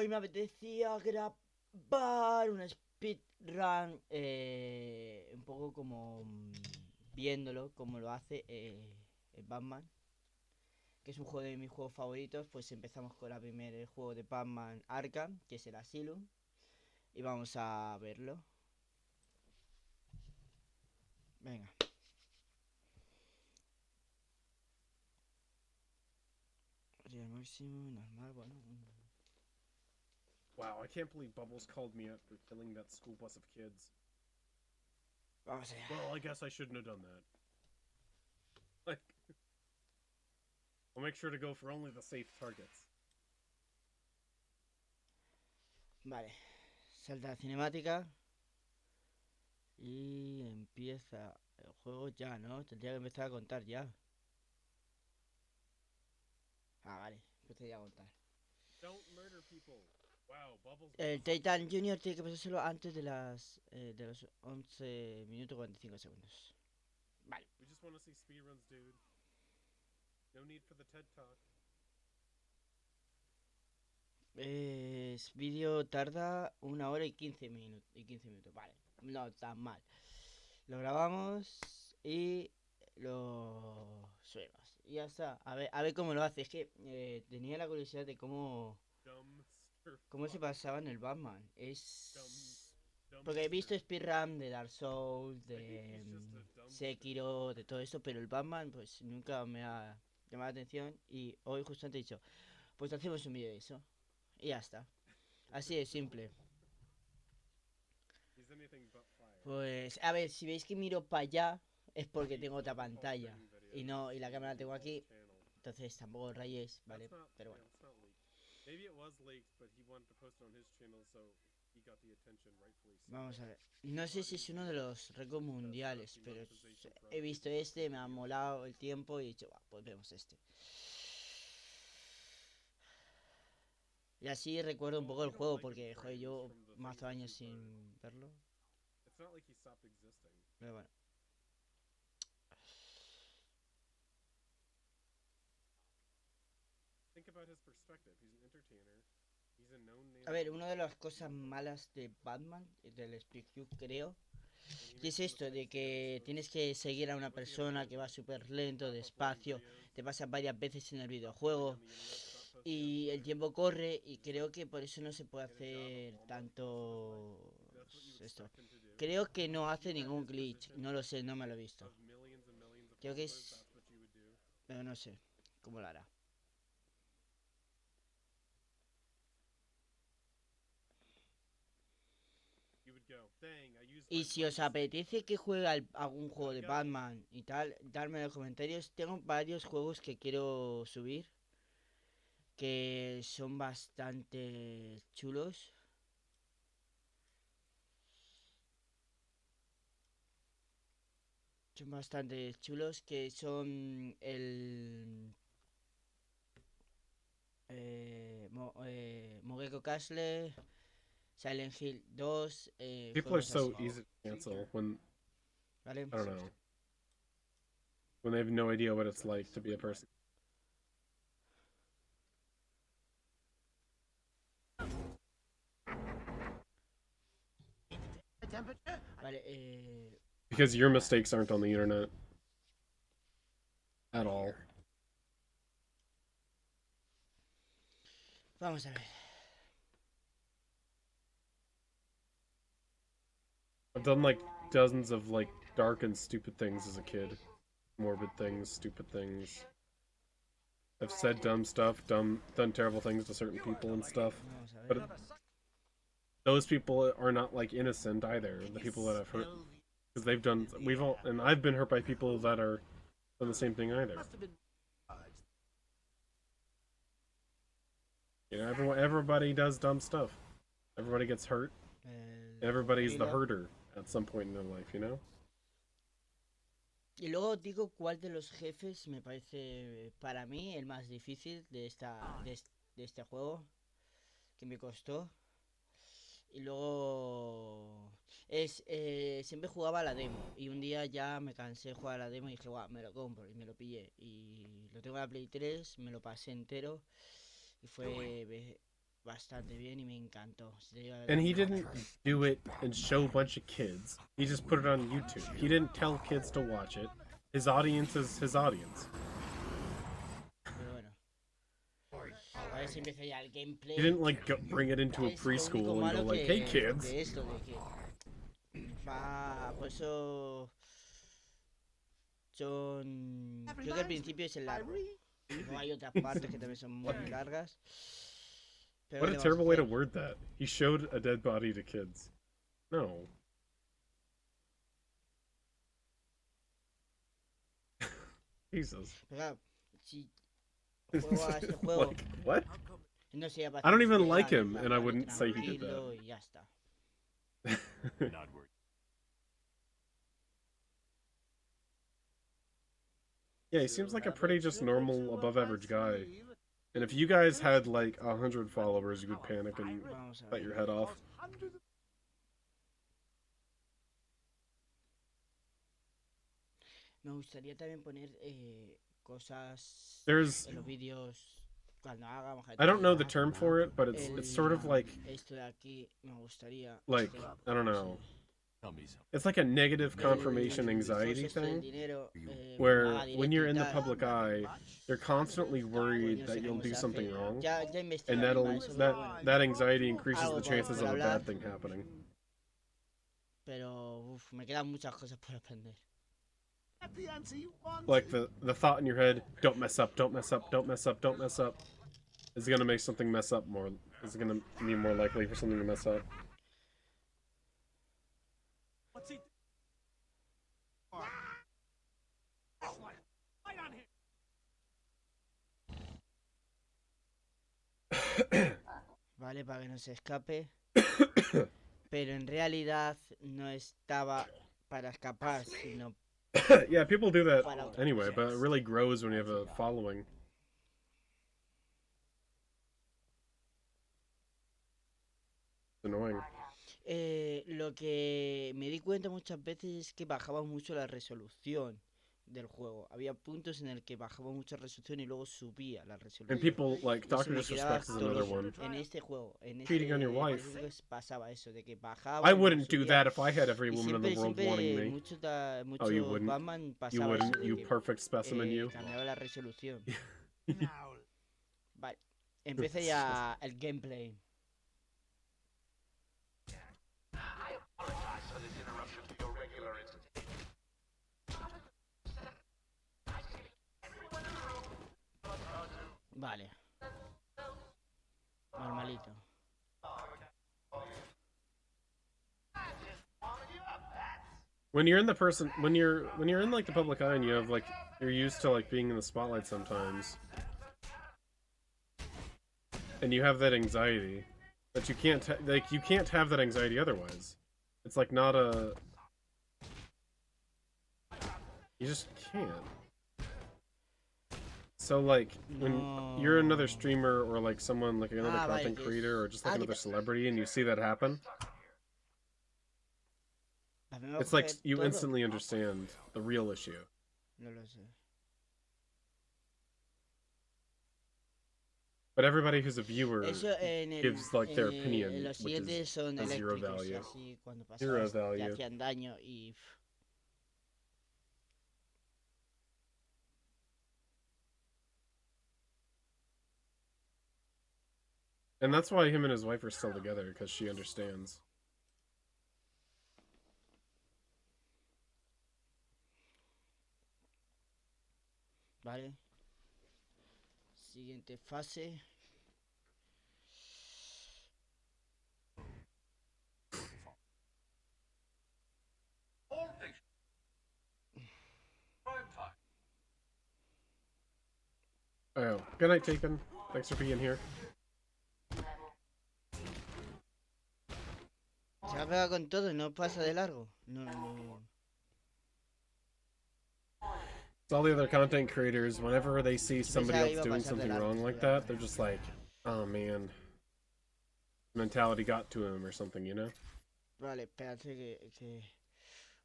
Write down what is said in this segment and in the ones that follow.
hoy me apetecía grabar una speedrun, un poco como viéndolo, como lo hace el Batman, que es un juego de mis juegos favoritos. Pues empezamos con el juego de Batman Arkham, que es el Asylum, y vamos a verlo. Venga. Real máximo, normal, bueno. Wow, I can't believe Bubbles called me out for killing that school bus of kids. Vamos allá. Well, I guess I shouldn't have done that. Like, I'll make sure to go for only the safe targets. Vale. Salta la cinemática. Y empieza el juego ya, ¿no? Tendría que empezar a contar ya. Ah, vale. Empecé ya a contar. Don't murder people. Wow, Bubbles. El Titan Junior tiene que pasárselo antes de los 11 minutos 45 segundos. Vale. We just want to see speedruns, dude. No need for the TED Talk. Vídeo tarda 1 hora y 15 minutos. Vale. No tan mal. Lo grabamos y lo subimos. Y ya está. A ver cómo lo hace. Es que tenía la curiosidad de cómo se pasaba en el Batman. Porque he visto speedrun de Dark Souls, de Sekiro, de todo esto, pero el Batman pues nunca me ha llamado la atención. Y hoy justamente he dicho, pues hacemos un vídeo de eso. Y ya está. Así de simple. Pues a ver, si veis que miro para allá es porque tengo otra pantalla y la cámara la tengo aquí, entonces tampoco rayéis, ¿vale? Pero bueno. Vamos a ver. No sé si es uno de los récords mundiales, pero he visto este, me ha molado el tiempo y he dicho, pues vemos este. Y así recuerdo un poco el juego porque, joder, yo más años sin verlo. Pero bueno. A ver, una de las cosas malas de Batman, del Speedrun creo, y es esto de que tienes que seguir a una persona que va súper lento, despacio, te pasa varias veces en el videojuego y el tiempo corre y creo que por eso no se puede hacer tanto esto. Creo que no hace ningún glitch, no lo sé, no me lo he visto. Creo que es... pero no sé cómo lo hará. Y si os apetece que juegue algún juego de Batman y tal, darme en los comentarios. Tengo varios juegos que quiero subir, que son bastante chulos. Son bastante chulos, que son el... Mogeko Castle, Silent Hill 2, People are juegos so así. easy to cancel when ¿Vale? I don't know when they have no idea what it's like to be a person. Vale, Because your mistakes aren't on the internet at all. vamos a ver. I've done like dozens of like dark and stupid things as a kid. Morbid things, stupid things. I've said dumb stuff, done terrible things to certain people and stuff. But those people are not like innocent either. The people that I've hurt, because I've been hurt by people that are done the same thing either. You know, everybody does dumb stuff. Everybody gets hurt. Everybody's the herder at some point in their life, you know? Y luego digo cuál de los jefes me parece para mí el más difícil de este juego, que me costó. Y luego siempre jugaba a la demo y un día ya me cansé de jugar a la demo y dije, guau, me lo compro y me lo pillé. Y lo tengo en la Play 3, me lo pasé entero y fue bastante bien y me encantó. Si te digo la And verdad, he me didn't encantó. do it and show a bunch of kids. He just put it on YouTube. He didn't tell kids to watch it. His audience is his audience. Pero bueno. A ver si empieza ya el He gameplay. didn't like bring it into a Es lo único preschool and go malo like, "Hey que kids." de esto, de que va, por eso son, creo que al principio es el largo. Luego hay otras partes que también son muy largas. Pero What ¿qué a le vamos a terrible way to hacer? word that. He showed a dead body to kids. No. Jesus. Pero claro, si juego a este juego, Like, what? no sería para I don't even censurar, like en him, plan, and I vale, wouldn't say he did tranquilo that. y ya está. Yeah, he seems like a pretty just normal, above average guy. And if you guys had like 100 followers, you would panic and Vamos a cut ver. your head off. Me gustaría también poner cosas There's, en los vídeos cuando hagamos I don't know the term for it, but it's sort of like esto de aquí me gustaría I don't know. It's like a negative confirmation anxiety thing, where when you're in the public eye, you're constantly worried that you'll do something wrong, and that anxiety increases the chances of a bad thing happening. Pero me quedan muchas cosas por aprender. Like the thought in your head, don't mess up, don't mess up, don't mess up, don't mess up, is gonna make something mess up more. Is gonna be more likely for something to mess up. Vale, para que no se escape. Pero en realidad no estaba para escapar, sino Yeah, people do that anyway, but it really grows when you have a following. It's annoying. Lo que me di cuenta muchas veces es que bajaba mucho la resolución del juego. Había puntos en el que bajaba mucha resolución y luego subía la resolución. And people like Y eso Doctor me quedaba Disrespect is another doloroso. one. En este juego, Cheating on your wife. pasaba eso, de que bajaba. I y luego wouldn't do subía. that if I had every Y woman in the world wanting me. mucho Oh, you wouldn't. Batman You pasaba eso wouldn't. de You que perfect specimen, you. cambiaba la resolución. Vale, empieza ya el gameplay. Vale. Normalito. When you're in the person, when you're in like the public eye and you have like you're used to like being in the spotlight sometimes, and you have that anxiety, but you can't you can't have that anxiety otherwise. It's like not a. You just can't. So like when you're another streamer or like someone like another content creator or just like another celebrity and you see that happen, it's like you instantly understand the real issue. No lo sé. But everybody who's a viewer gives like their opinion, which is son a zero value. Así, Zero value. hacían daño y... And that's why him and his wife are still together, because she understands. Vale. Siguiente fase. Oh, good night, Taken. Thanks for being here. Se va a pegar con todo y no pasa de largo. No. It's all the other content creators, whenever they see somebody else doing something wrong like that, they're just like, oh man, mentality got to him or something, you know? Vale, espérate que...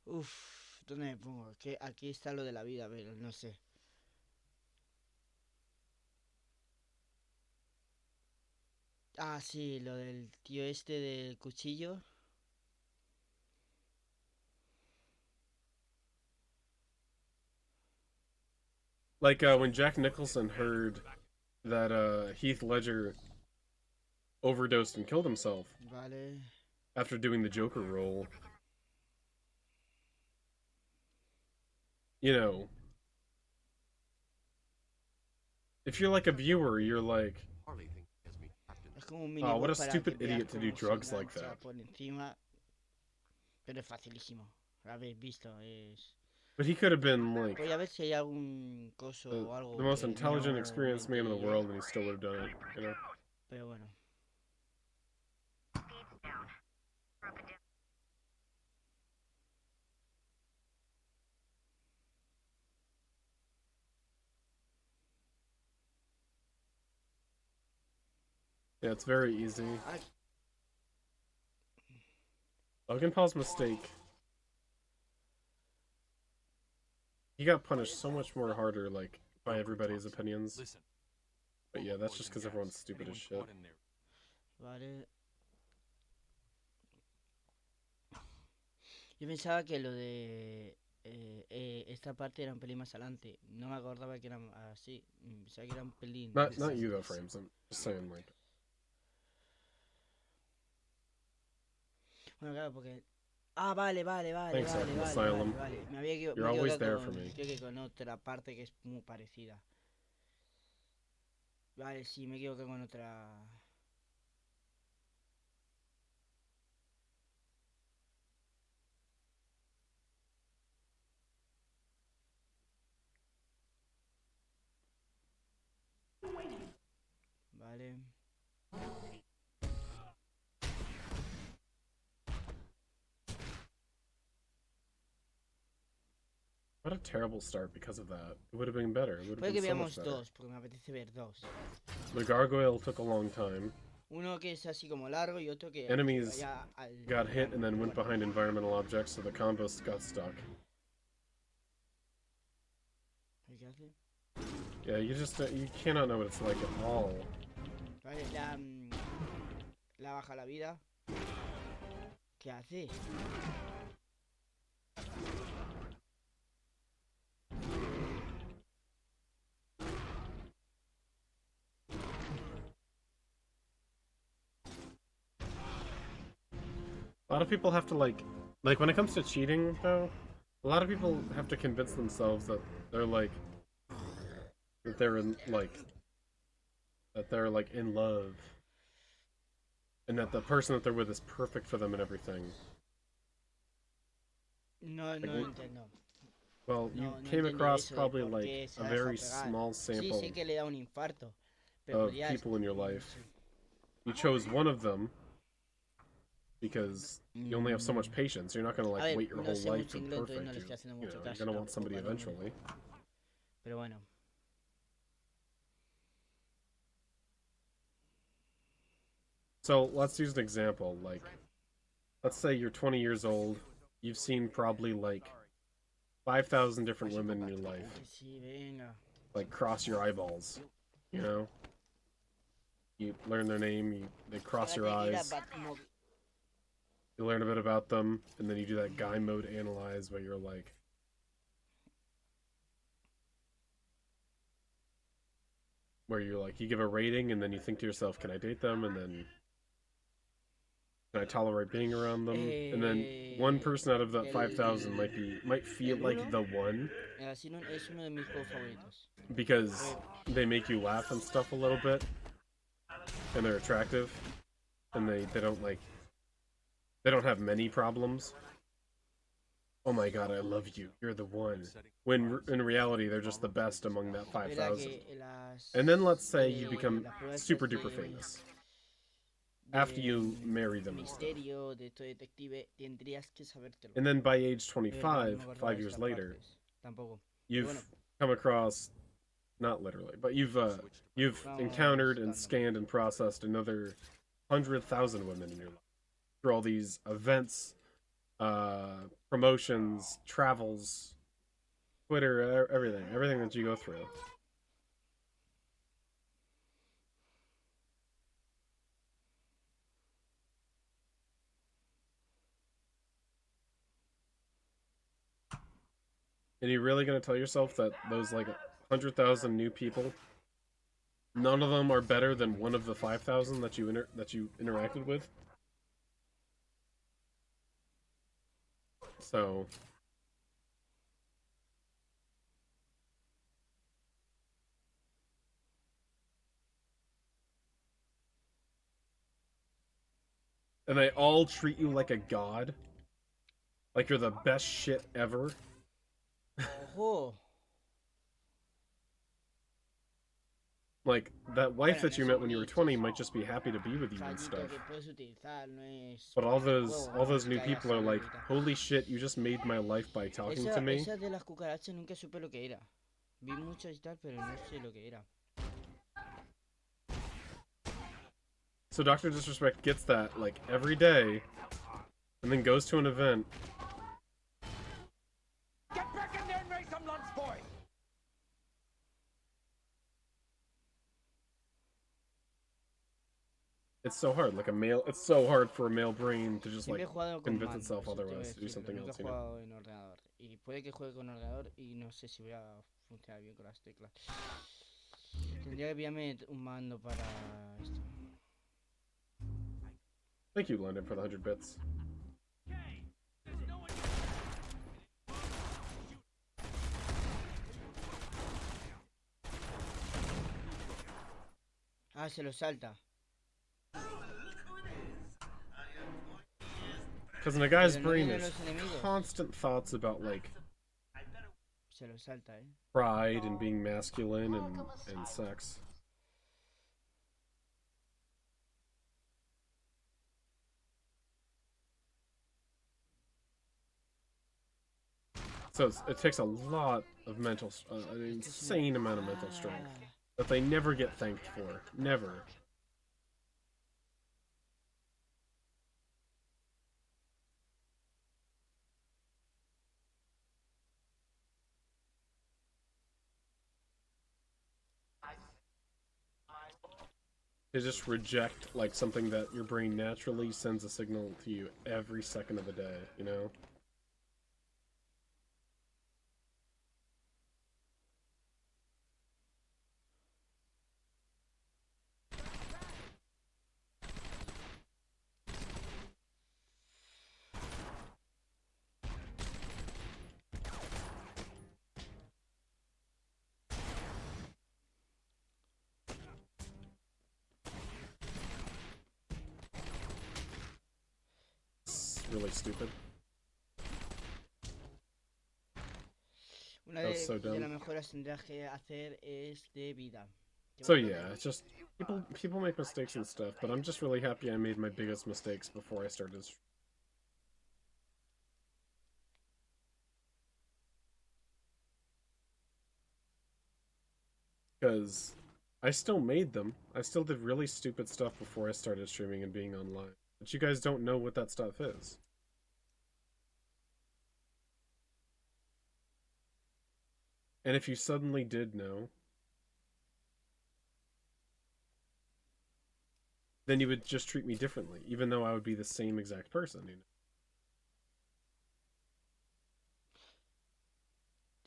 Uf, ¿dónde me pongo? Que aquí está lo de la vida, pero no sé. Ah, sí, lo del tío este del cuchillo. Like when Jack Nicholson heard that Heath Ledger overdosed and killed himself Vale. after doing the Joker role. You know, if you're like a viewer, you're like, Es como un oh, what miniboss a para que stupid veas idiot to do cómo se drugs like engancha that. por encima. Pero es facilísimo. Lo habéis visto, es... But he could have been like Voy a ver si hay algún coso o the algo most que intelligent, no me experienced man in the pille. world, and he still would have done it. You know. Pero bueno. Yeah, it's very easy. Ay, Logan Paul's mistake. He got punished so much more harder, like, by everybody's opinions. But yeah, that's just because everyone's stupid as shit. vale. Yo pensaba que lo de esta parte era un pelín más adelante. No me acordaba que era así. Pensaba que era un pelín. Not you though, Frames. I'm just saying, like. Bueno, claro, porque... Ah, vale, vale, vale, Thanks, vale, Arkham vale, Asylum. vale, vale. Me había You're me always equivocado there for me. creo que con otra parte que es muy parecida. Vale, sí, me equivoqué con otra... Vale. What a terrible start because of that. It would have been better. It would have Puede que been so much veamos better. dos, porque me apetece ver dos. The Gargoyle took a long time. Uno que es así como largo y otro que Enemies vaya al... got hit and then went behind environmental objects, so the combos got stuck. ¿Qué hace? Yeah, you just you cannot know what it's like at all. Vale, la baja la vida. ¿Qué hace? A lot of people have to like when it comes to cheating though, a lot of people have to convince themselves that they're like that they're in in love, and that the person that they're with is perfect for them and everything. No, no entiendo. Well, you No came entiendo across eso de probably por like qué se a la deja very pegar. small Sí, sample sé que le da un infarto. Pero of podrías... people in your no life. sé. You chose one of them because you only have so much patience. You're not gonna like A ver, wait your no whole sé life mucho to be inglés, entonces perfect. no le estoy haciendo You mucho know, you're caso gonna want somebody tampoco, ¿no? eventually. Pero bueno. So let's use an example. Like, let's say you're 20 years old. You've seen probably like 5,000 different women in your life. Sí, venga. Like, cross your eyeballs. You know? You learn their name, they cross your eyes. You learn a bit about them, and then you do that guy mode analyze where you're like, you give a rating, and then you think to yourself, can I date them? And then, can I tolerate being around them? And then one person out of that 5,000 might feel like the one. Es uno de mis juegos favoritos. Because they make you laugh and stuff a little bit. And they're attractive. And they don't have many problems. Oh my god, I love you. You're the one. When in reality, they're just the best among that 5,000. And then let's say you become super duper famous. After you marry them and stuff. And then by age 25, 5 years later, you've come across, not literally, but you've encountered and scanned and processed another 100,000 women in your life through all these events, promotions, travels, Twitter, everything that you go through. And you really gonna tell yourself that those like 100,000 new people, none of them are better than one of the 5,000 that you interacted with? So and they all treat you like a god, like you're the best shit ever. Ojo. Like that wife Bueno, that no you met son when you were bichos, 20 might son just be happy to be with you and rayito stuff. que puedes utilizar, no es But como en el juego, all no those es new que haya people are like, salido y tal. holy shit, you just made my life by talking to me. Esa de las cucarachas nunca supe lo que era. Vi muchas y tal, pero no sé lo que era. So Dr. Disrespect gets that like every day and then goes to an event. Get back in there and make some lunch, boy! It's so hard, it's so hard for a male brain to just Siempre like he jugado con convince mando, itself eso te voy a otherwise to do decirlo. something Nunca he else, you know? jugado en ordenador. Y puede que juegue con ordenador y no sé si voy a funcionar bien con las teclas. Tendría que pillarme un mando para esto. Thank you, London, for the 100 bits. Ah, se lo salta. Because in a guy's Pero no brain, vienen there's los enemigos. constant thoughts about like Se lo salta, pride and being masculine and sex. So it takes a lot of mental, an insane amount of mental strength that they never get thanked for. Never. They just reject like something that your brain naturally sends a signal to you every second of the day, you know? It's really stupid. Una That was so de dumb. las mejoras tendrás que hacer es de vida. So yeah, it's just people make mistakes and stuff, but I'm just really happy I made my biggest mistakes before I started. Because I still made them. I still did really stupid stuff before I started streaming and being online. But you guys don't know what that stuff is. And if you suddenly did know, then you would just treat me differently, even though I would be the same exact person, you know?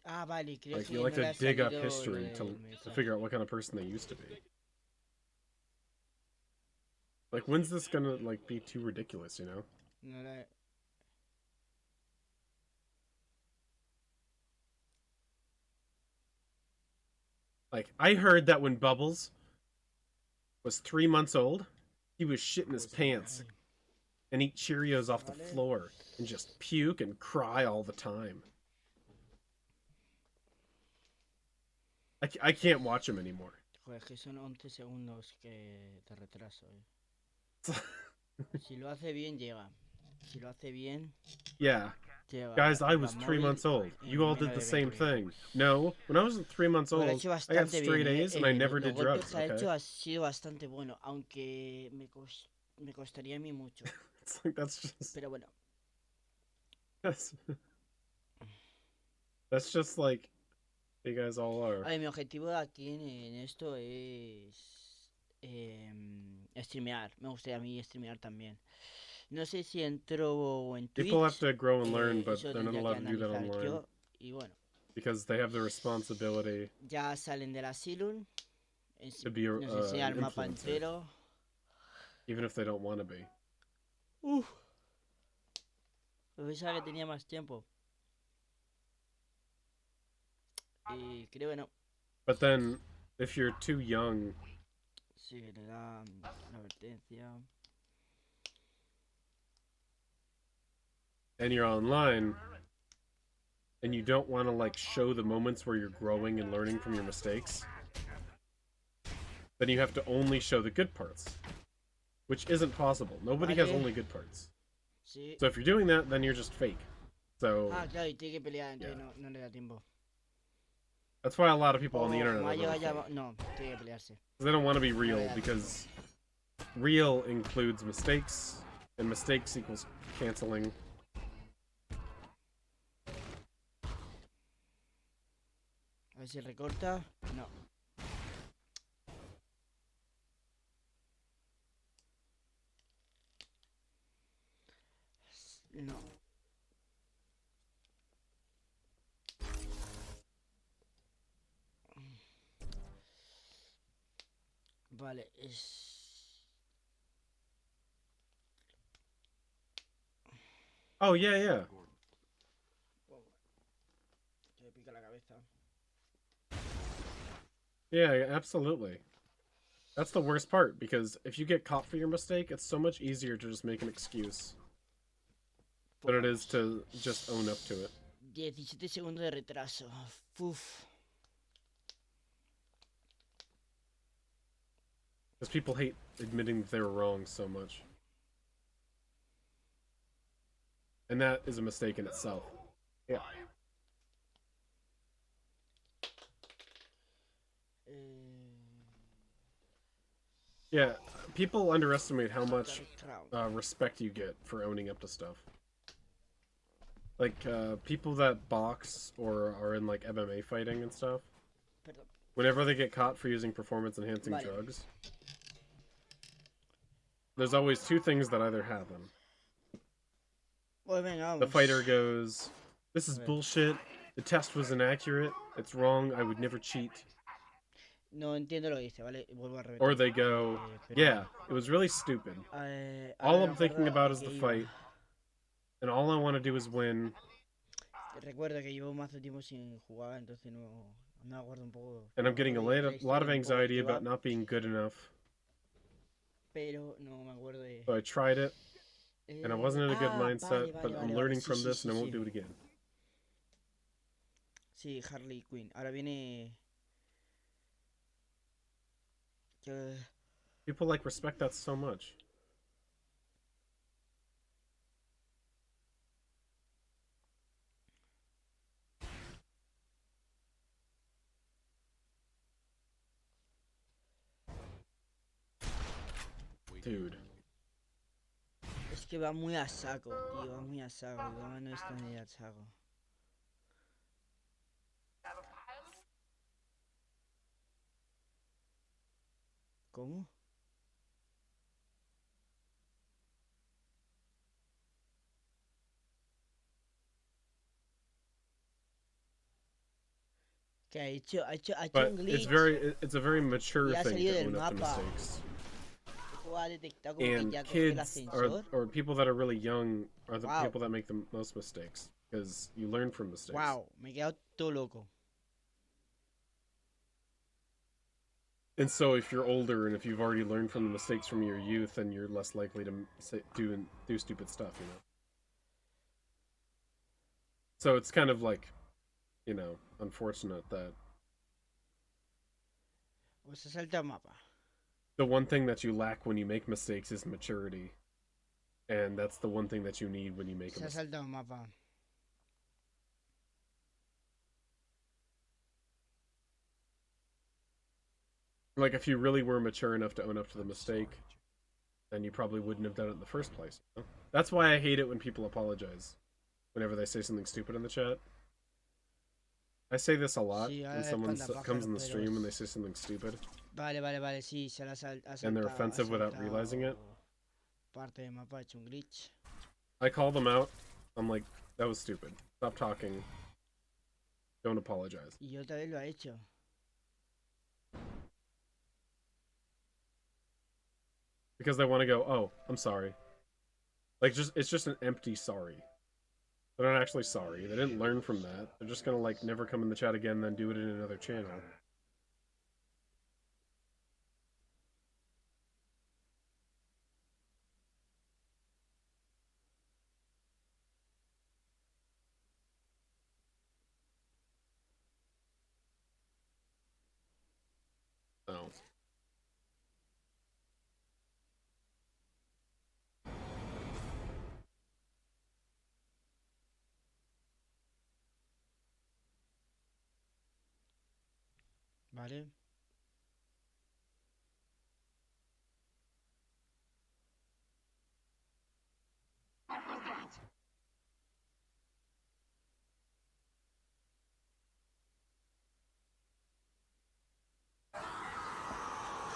Ah, vale, creo Like, que you like no to le ha dig up salido history lo to del mensaje. figure out what kind of person they used to be. Like, when's this gonna, like, be too ridiculous, you know? No le... Like, I heard that when Bubbles was 3 months old, he was shitting his pants and eat Cheerios off the floor and just puke and cry all the time. I can't watch him anymore. Joder, que son 11 segundos que de retraso, Si lo hace bien, llega. Si lo hace bien, Yeah. llega. Guys, I was 3 months old. You all did the same thing. No, when I was 3 months old, I got straight A's and I never did drugs, Lo que ha okay? hecho ha sido bastante bueno, aunque me costaría a mí mucho. It's like, that's just... Pero bueno. That's just like, you guys all are. A ver, mi objetivo aquí en esto es... streamear. Me gustaría a mí streamear también. No sé si entro en Twitch. People have to grow and learn, but eso they're not tendría que allowed to do that analizar online. yo. Y bueno, because they have the responsibility Ya salen del asylum. to be Nos enseña el an mapa influencer, entero. even if they don't want to be. Uf. Pensaba que tenía más tiempo. Y creo que no. But then, if you're too young, Sí, que te da la advertencia. and you're online, and you don't want to like show the moments where you're growing and learning from your mistakes, then you have to only show the good parts, which isn't possible. Nobody has Vale. only good parts. Sí. So if you're doing that, then you're just fake. So Ah, claro, y tiene que pelear, entonces Yeah. no le da tiempo. that's why a lot of people on the O internet como are ha really llegado ya... fake. No, tiene que pelearse. 'Cause they don't want to be real, Yeah. because real includes mistakes, and mistakes equals canceling. A ver si recorta. No. No. Vale, es... Oh yeah, yeah. Que me pica la cabeza. Yeah, absolutely. That's the worst part, because if you get caught for your mistake, it's so much easier to just make an excuse than it is to just own up to it. 17 segundos de retraso. Uf. Because people hate admitting that they were wrong so much. And that is a mistake in itself. Yeah. Yeah, people underestimate how much respect you get for owning up to stuff. Like, people that box or are in, like, MMA fighting and stuff, Perdón. whenever they get caught for using performance-enhancing Vale. drugs, there's always two things that either happen. Pues venga, The vamos. fighter goes, "This is A ver. bullshit. The test was inaccurate. It's wrong. I would never cheat." No entiendo lo que dice, ¿vale? Vuelvo a repetir. Or they go, Pero- "Yeah, it was really stupid. Ahora All me I'm thinking acuerdo about de is que the iba. fight, and all I want to do is win." Recuerdo que llevo mazo tiempo sin jugar, entonces no me acuerdo un poco. And I'm getting a me acuerdo de lot la of historia, un poco de anxiety qué va, about not being good enough. Pero no me acuerdo de... So I tried it, and I wasn't in a good mindset, but I'm learning Sí, from sí, this, sí, and I won't sí. do it again. Sí, Harley Quinn. Ahora viene... Que- People like respect that so much. Dude. Es que va muy a saco, tío, va muy a saco. Y va no está muy a saco. ¿Cómo? Que ha hecho But un glitch. it's a very mature Y ha thing salido to del own up to mapa. mistakes. Luego ha detectado como que And ya cogió el kids ascensor. or people that are really young are the Wow. people that make the most mistakes, because you learn from mistakes. Wow, me he quedado todo loco. And so if you're older and if you've already learned from the mistakes from your youth, then you're less likely to do stupid stuff, you know. So it's kind of like, you know, unfortunate that O se salta el mapa. the one thing that you lack when you make mistakes is maturity. And that's the one thing that you need when you make a Se ha mistake. saltado el mapa. Like, if you really were mature enough to own up to the mistake, then you probably wouldn't have done it in the first place. You know? That's why I hate it when people apologize whenever they say something stupid in the chat. I say this a lot Sí, when ahora someone espalda comes in the pájaro, stream pero and they say something stupid. Vale, sí, se la ha saltado. And they're offensive without realizing it. Parte del mapa ha hecho un glitch. I call them out. I'm like, that was stupid. Stop talking. Don't apologize. Y otra vez lo ha hecho. Because they want to go, oh, I'm sorry. Like, it's just an empty sorry. They're not actually sorry. They didn't learn from that. They're just gonna, like, never come in the chat again, then do it in another channel. Oh. Vale.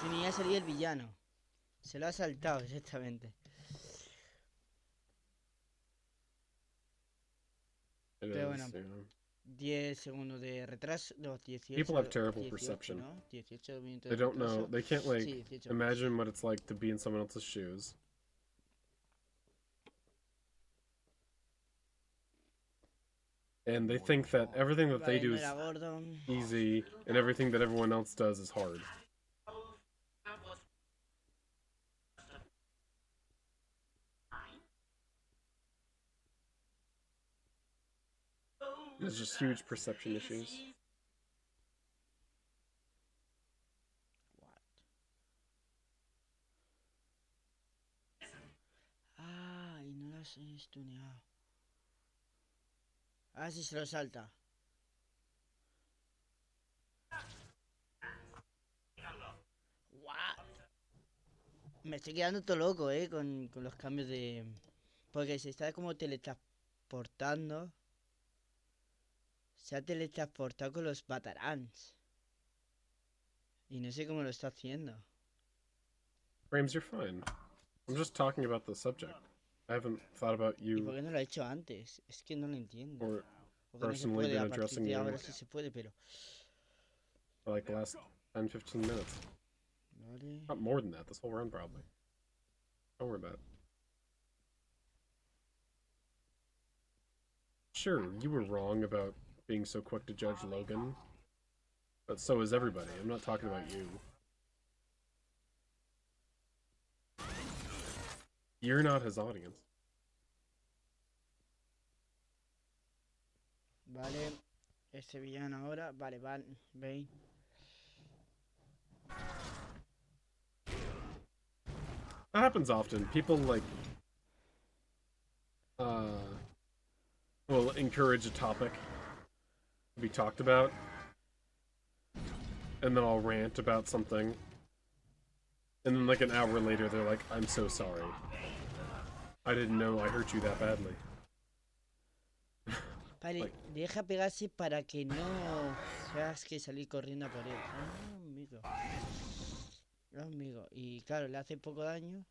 Si ya sería el villano. Se lo ha saltado exactamente. Pero bueno, 10 segundos de retraso. No, 18. People have terrible 18, perception. ¿no? 18 minutos They de don't retraso. know. They can't, like, Sí, 18 imagine what it's like to be in someone else's shoes. And they think that everything that they Vale, do no is era gordo. easy, and everything that everyone else does is hard. There's just huge perception issues. Ah, y no lo has stuneado. Ah, sí, se lo salta. What? Me estoy quedando todo loco, con los cambios de... Porque se está como teletransportando. Se ha teletransportado con los batarans. Y no sé cómo lo está haciendo. Frames, you're fine. I'm just talking about the subject. I haven't thought about ¿Y por you qué no lo ha hecho antes? Es que no lo entiendo. or Porque no se personally puede, been a partir addressing de you ahora sí se puede, pero... for like the last 10-15 minutes. Vale. Not more than that, this whole run probably. Don't worry about it. Sure, you were wrong about being so quick to judge Logan. But so is everybody. I'm not talking about you. You're not his audience. Vale. Este villano ahora. Vale, veis. That happens often. People, like, will encourage a topic to be talked about, and then I'll rant about something, and then like an hour later they're like, I'm so sorry. I didn't know I hurt you that badly. Vale, Like- deja pegarse para que no seas que salir corriendo a por él. Ah, amigo. Amigo. Y claro, le hace poco daño.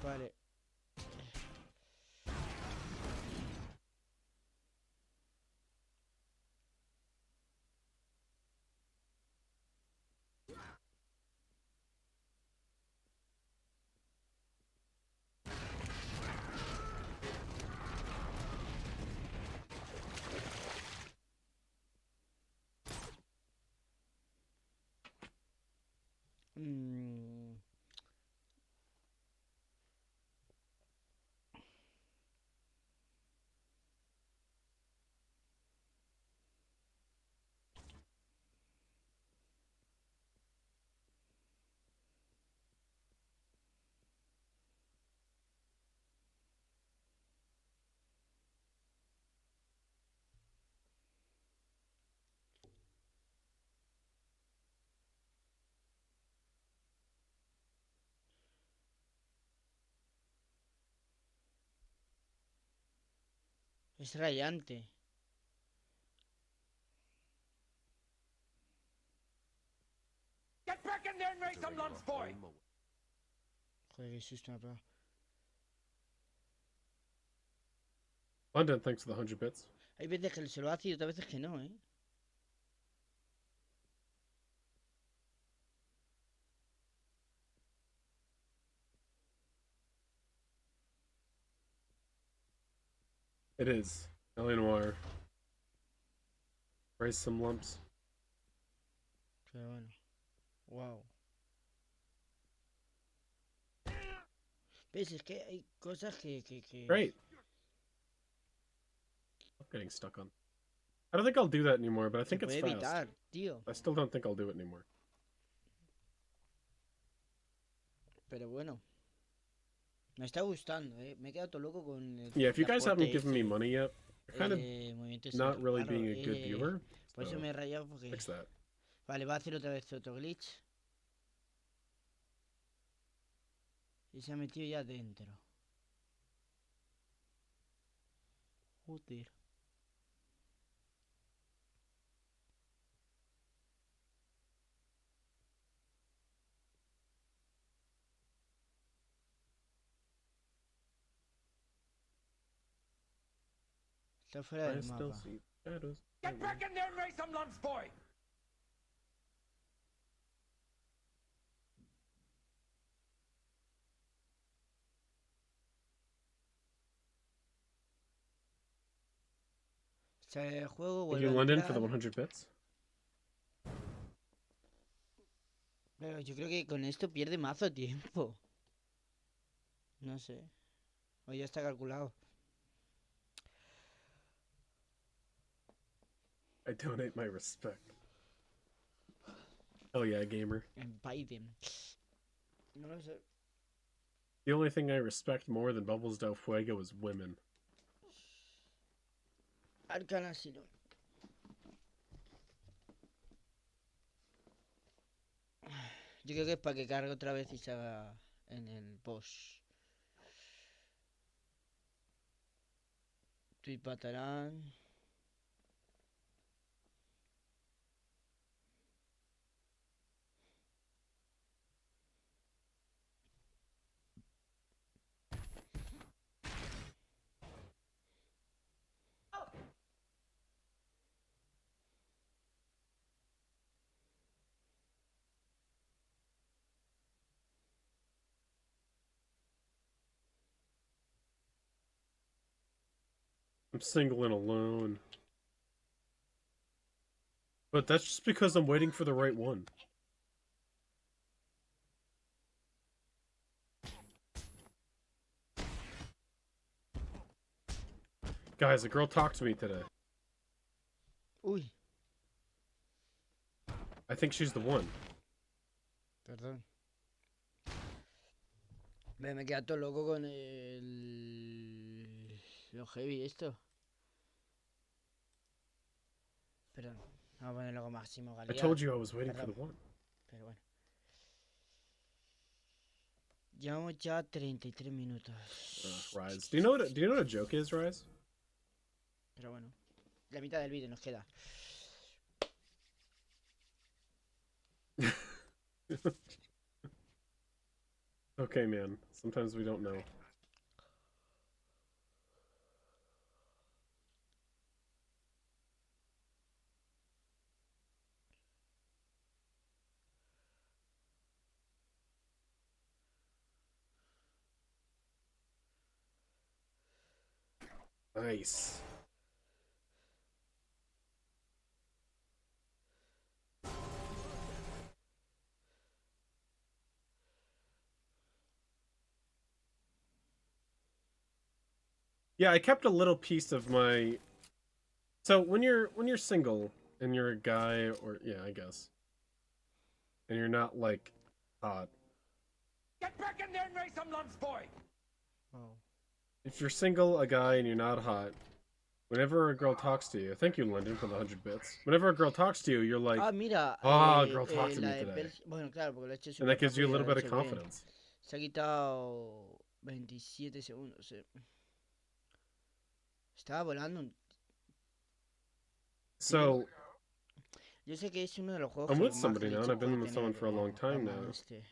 Vale. Mm. Es rayante. Get back in there and raise some lunch, boy! Joder, qué susto me ha pegado. London, thanks for the 100 bits. Hay veces que se lo hace y otras veces que no, ¿eh? It is. L.A. Noir. Raise some lumps. Pero bueno. Wow. ¿Ves? Es que hay cosas que... Great. I'm getting stuck on. I don't think I'll do that anymore, but I Se think it's puede fast. evitar, tío. I still don't think I'll do it anymore. Pero bueno. Me está gustando, ¿eh? Me he quedado todo loco con el Yeah, if you guys haven't transporte given me ese, money yet, you're kind of movimiento not ese really raro, being a good viewer. Por eso So me he rayado porque... fix that. Vale, va a hacer otra vez otro glitch. Y se ha metido ya dentro. Joder. Está fuera I del still mapa. see shadows. Get back in there and raise some lunch, boy! Sale el juego, Thank vuelve you, a London, for entrar. the 100 bits. Pero yo creo que con esto pierde mazo tiempo. No sé. O ya está calculado. I donate my respect. Hell yeah, gamer. En Biden. No lo sé. The only thing I respect more than Bubbles del Fuego is women. Arcana si no. Yo creo que es para que cargue otra vez y se haga en el boss. Tweet Batarán. I'm single and alone. But that's just because I'm waiting for the right one. Guys, a girl talked to me today. Uy, I think she's the one. perdón. Me queda todo loco con el... Lo heavy esto. Perdón. Vamos a ponerlo con máximo I calidad. told you I was waiting for the one. Pero bueno. Llevamos ya 33 minutos. Rise. Do you know what a joke is, Rise? Pero bueno. La mitad del vídeo nos queda. Okay, man. Sometimes we don't know. Nice. Yeah, I kept a little piece of my. So when you're single and you're a guy, or yeah, I guess, and you're not like hot. Get back in there and raise some lunch, boy! Wow. If you're single, a guy, and you're not hot, whenever a girl talks to you, thank you, London, for the 100 bits. Whenever a girl talks to you, you're like, Ah, mira. oh, girl, talk to me la de today. Bueno, claro, porque lo he hecho And that súper gives you a rápido, little lo he bit of hecho bien. confidence. Se ha quitado 27 segundos, Estaba volando. So, Yo sé que es uno de los juegos I'm que with más somebody now, and glitches I've been puede with someone tener, for a long time Batman now. este.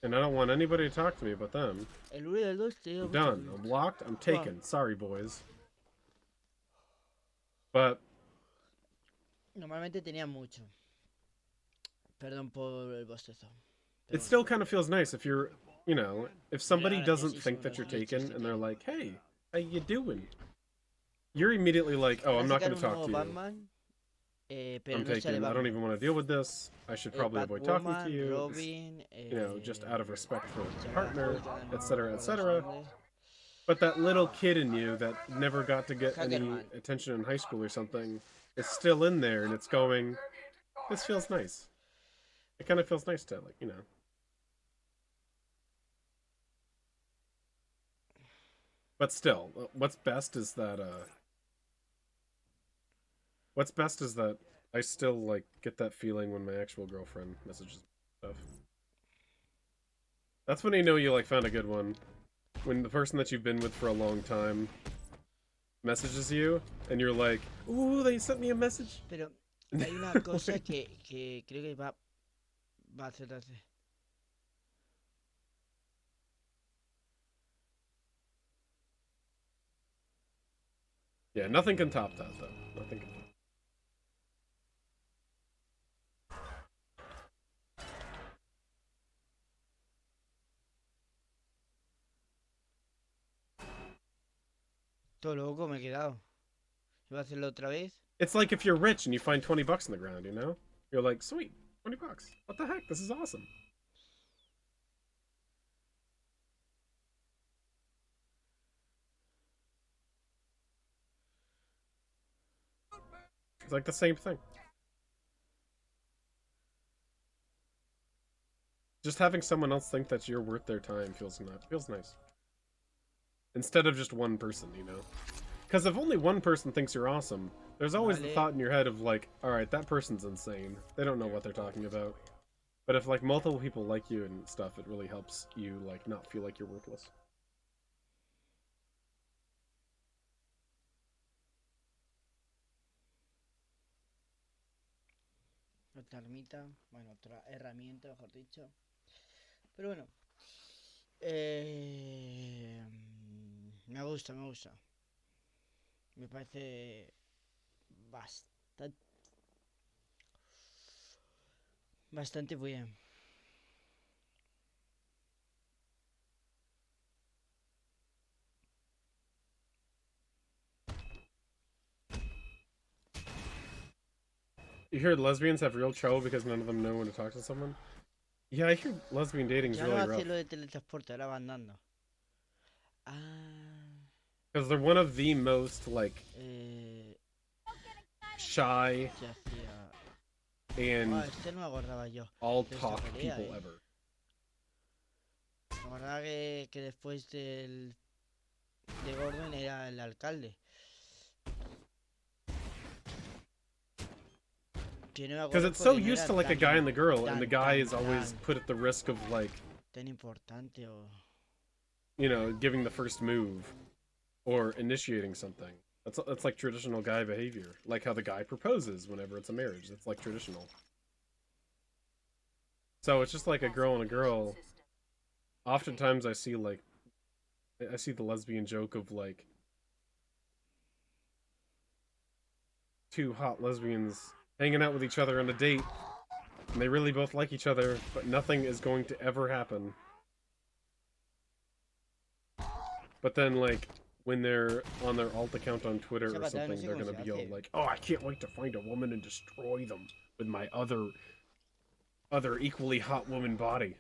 And I don't want anybody to talk to me but them. El 1 y el 2 te digo I'm mucho done. glitch. I'm locked. I'm taken. Sorry, boys. But Normalmente tenía mucho. Perdón por el bostezo. it still kind of feels nice if you're, you know, if somebody doesn't graciosísimo think that los you're glitches taken que and they're tiene. like, hey, how you doing? You're immediately like, oh, I'm Van a not sacar going to un talk nuevo to you. Batman, pero I'm no sale taken. I don't Batman. even want to deal with this. I should probably avoid talking to Batwoman, you. Robin, You know, just out of respect for se the llama partner, Hulk, ahora no etc., recuerdo su etc. nombre. But that little kid in you that never got to get any Hackerman. attention in high school or something is still in there, and it's going, this feels nice. It kind of feels nice to, like, you know. But still, what's best is that I still like get that feeling when my actual girlfriend messages stuff. That's when you know you like found a good one. When the person that you've been with for a long time messages you and you're like, "Ooh, they sent me a message." Pero hay una cosa que creo que va a acertarse. Yeah, nothing can top that though. Nothing can top. Todo loco me he quedado. ¿Iba a hacerlo otra vez? It's like if you're rich and you find 20 bucks on the ground, you know? You're like, "Sweet, 20 bucks. What the heck? This is awesome." It's like the same thing. Just having someone else think that you're worth their time feels nice. Instead of just one person, you know? Because if only one person thinks you're awesome, there's always the thought in your head of like, alright, that person's insane. They don't know what they're talking about. But if like multiple people like you and stuff, it really helps you like not feel like you're worthless. Otra ermita, bueno, otra herramienta, mejor dicho. Pero bueno. Me gusta. Me parece bastante bien. You hear lesbians have real trouble because none of them know when to talk to someone? Yeah, I hear lesbian dating is Ya really no rough. hace lo de teletransporte, ahora van dando. Because they're one of the most, like, shy and este no me acordaba yo. all-talk people ever. Me acordaba que después de Gordon era el alcalde. Because it's so used to like a guy and the girl, and the guy is always put at the risk of like, tan importante o... you know, giving the first move or initiating something. That's like traditional guy behavior, like how the guy proposes whenever it's a marriage. That's like traditional. So it's just like a girl and a girl. Oftentimes I see the lesbian joke of like two hot lesbians hanging out with each other on a date, and they really both like each other, but nothing is going to ever happen. But then, like, when they're on their alt account on Twitter or something, they're gonna be all like, "Oh, I can't wait to find a woman and destroy them with my other equally hot woman body."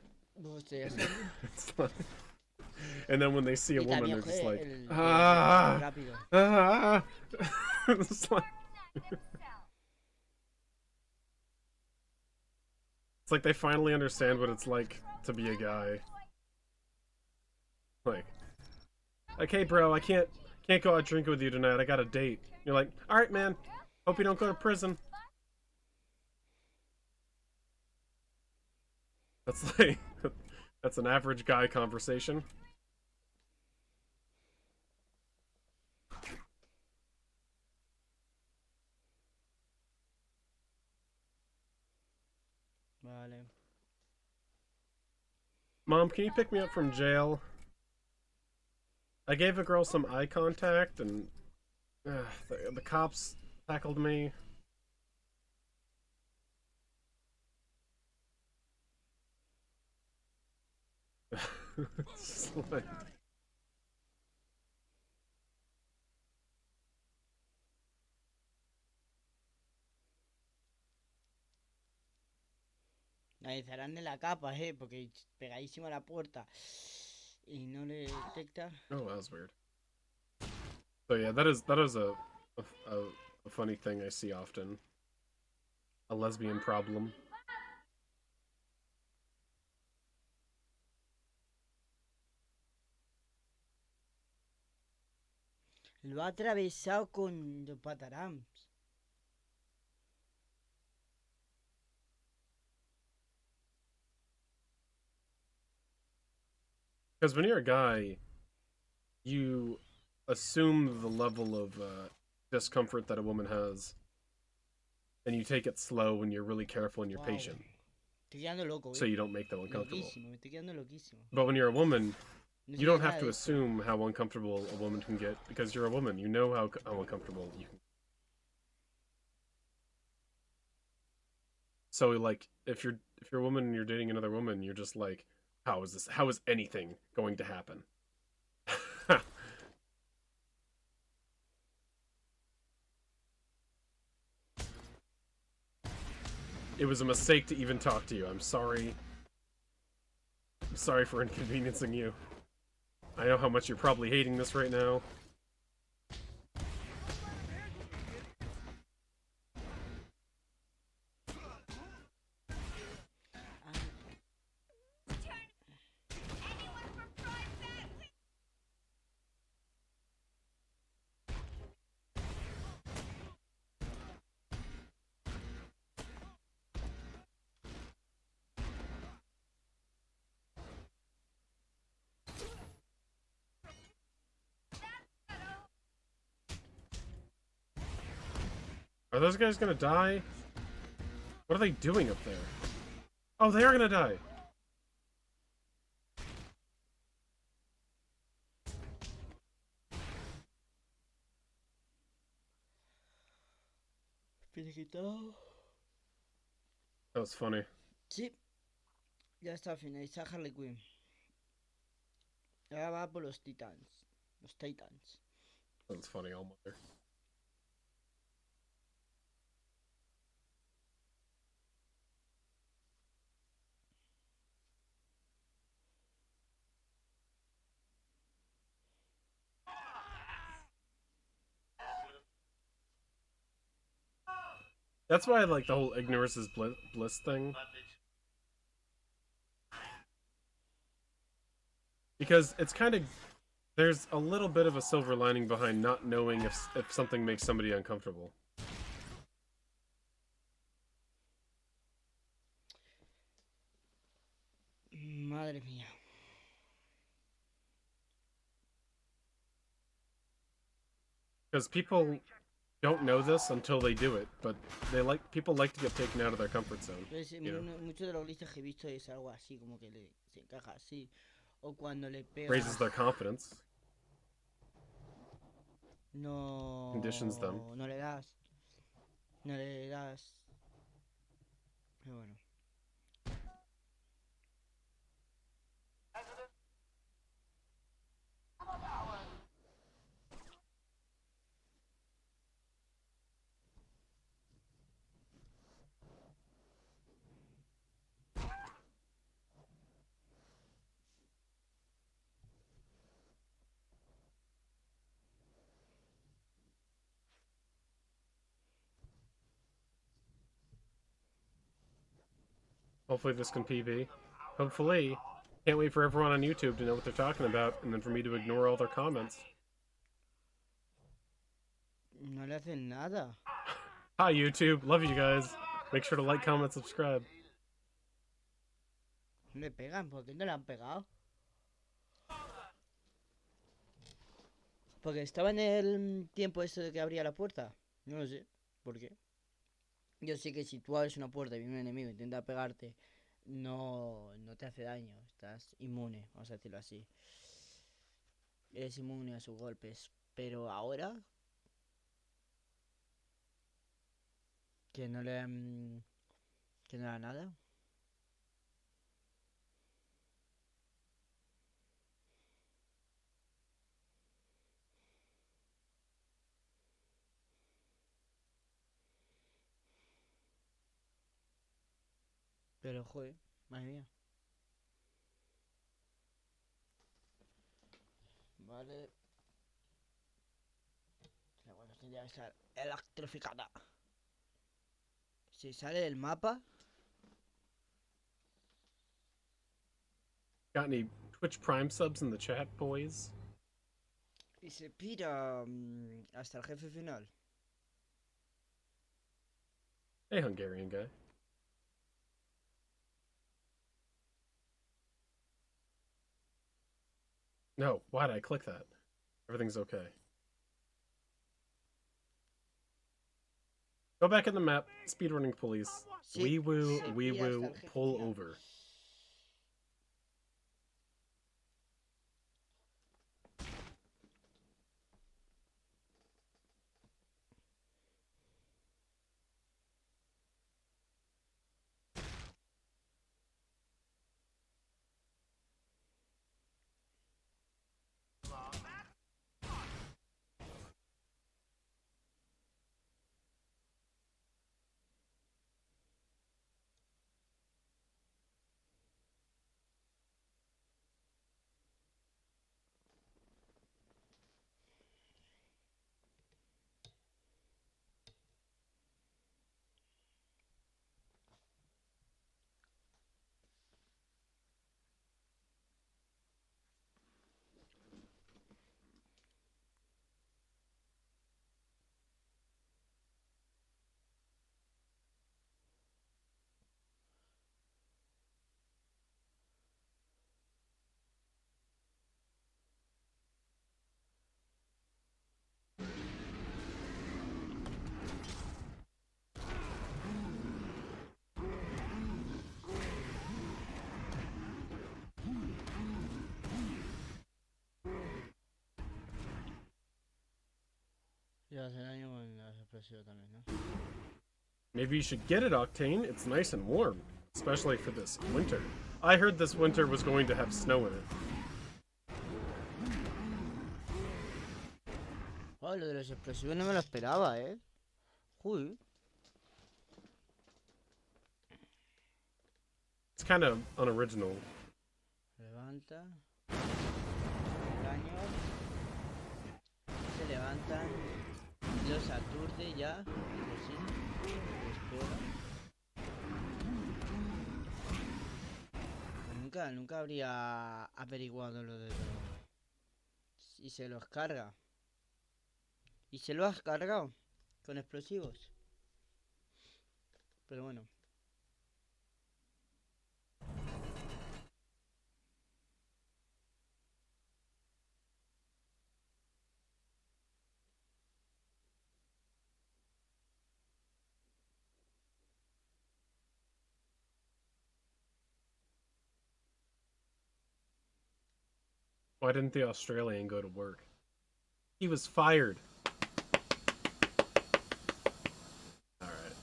And then when they see a woman, they're just like, It's like... It's like they finally understand what it's like to be a guy. Like, hey bro, I can't go out drinking with you tonight. I got a date. You're like, all right, man. Hope you don't go to prison. That's like, that's an average guy conversation. Vale. Mom, can you pick me up from jail? I gave a girl some eye contact, and the cops tackled me. It's like... Analizarán de la capa, porque pegadísimo a la puerta y no le detecta. Oh, that was weird. So yeah, that is a funny thing I see often. A lesbian problem. Lo ha atravesado con los patarams. Because when you're a guy, you assume the level of discomfort that a woman has, and you take it slow when you're really careful and you're patient. Estoy quedando loco, So you don't make them uncomfortable. Loquísimo, me estoy quedando loquísimo. But when you're a woman, No you sé don't nada have to de esto. assume how uncomfortable a woman can get because you're a woman. You know how uncomfortable you can. So like, if you're a woman and you're dating another woman, you're just like, how is anything going to happen? It was a mistake to even talk to you. I'm sorry. I'm sorry for inconveniencing you. I know how much you're probably hating this right now. Are those guys gonna die? What are they doing up there? Oh, they are gonna die! Finiquitado. That was funny. Sí. Ya está finalizada Harley Quinn. Ahora va por los Titans. Los Titans. That was funny, all mother. That's why I like the whole ignorance is bliss thing. Because it's kind of... There's a little bit of a silver lining behind not knowing if something makes somebody uncomfortable. Madre mía. Because people don't know this until they do it, but people like to get taken out of their comfort zone. Entonces, You know? muchos de los listos que he visto es algo así, como que se encaja así. O cuando le pega. Raises their confidence. No. Conditions them. No le das. No le das. Pero bueno. Hopefully this can PV. Hopefully. Can't wait for everyone on YouTube to know what they're talking about, and then for me to ignore all their comments. No le hacen nada. Hi YouTube, love you guys. Make sure to like, comment, subscribe. No le pegan, ¿por qué no le han pegado? Porque estaba en el tiempo eso de que abría la puerta. No lo sé. ¿Por qué? Yo sé que si tú abres una puerta y viene un enemigo e intenta pegarte, no te hace daño. Estás inmune, vamos a decirlo así. Eres inmune a sus golpes. Pero ahora... Que no le... que no era nada. Pero joder, madre mía. Vale. La cuestión tendría que estar electrificada. Si sale del mapa. Got any Twitch Prime subs in the chat, boys? Y se pira hasta el jefe final. Hey, Hungarian guy. No, why did I click that? Everything's okay. Go back in the map, speedrunning police. Sí, We will, se we pira hasta will el jefe pull final. over. Y hace daño con las explosivos también, ¿no? Maybe you should get it, Octane. It's nice and warm, especially for this winter. I heard this winter was going to have snow in it. Oh, lo de los explosivos no me lo esperaba, Uy. It's kind of unoriginal. Levanta. Daño. Se levantan. Los aturde ya. Espera. Nunca habría averiguado lo de todo. Y se los carga. Y se lo has cargado. Con explosivos. Pero bueno. Why didn't the Australian go to work? He was fired. Alright.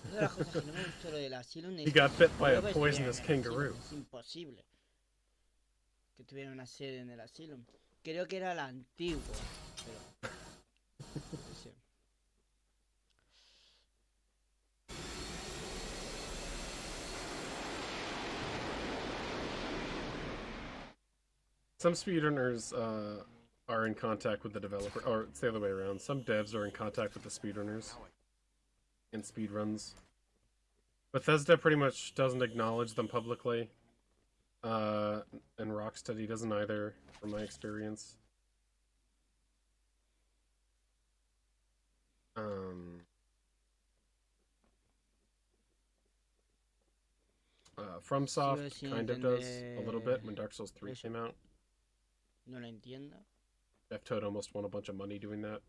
Una de las cosas que no me gustó lo del asilo He got bit by a creo que poisonous estuvieran en el kangaroo. asilo. Es imposible que tuviera una sede en el asilo. Creo que era la antigua. Pero... sí. Some speedrunners are in contact with the developer, or it's the other way around. Some devs are in contact with the speedrunners in speedruns. Bethesda pretty much doesn't acknowledge them publicly, and Rocksteady doesn't either, from my experience. FromSoft kind of does a little bit when Dark Souls 3 came out. No lo entiendo. Dev Toad almost won a bunch of money doing that.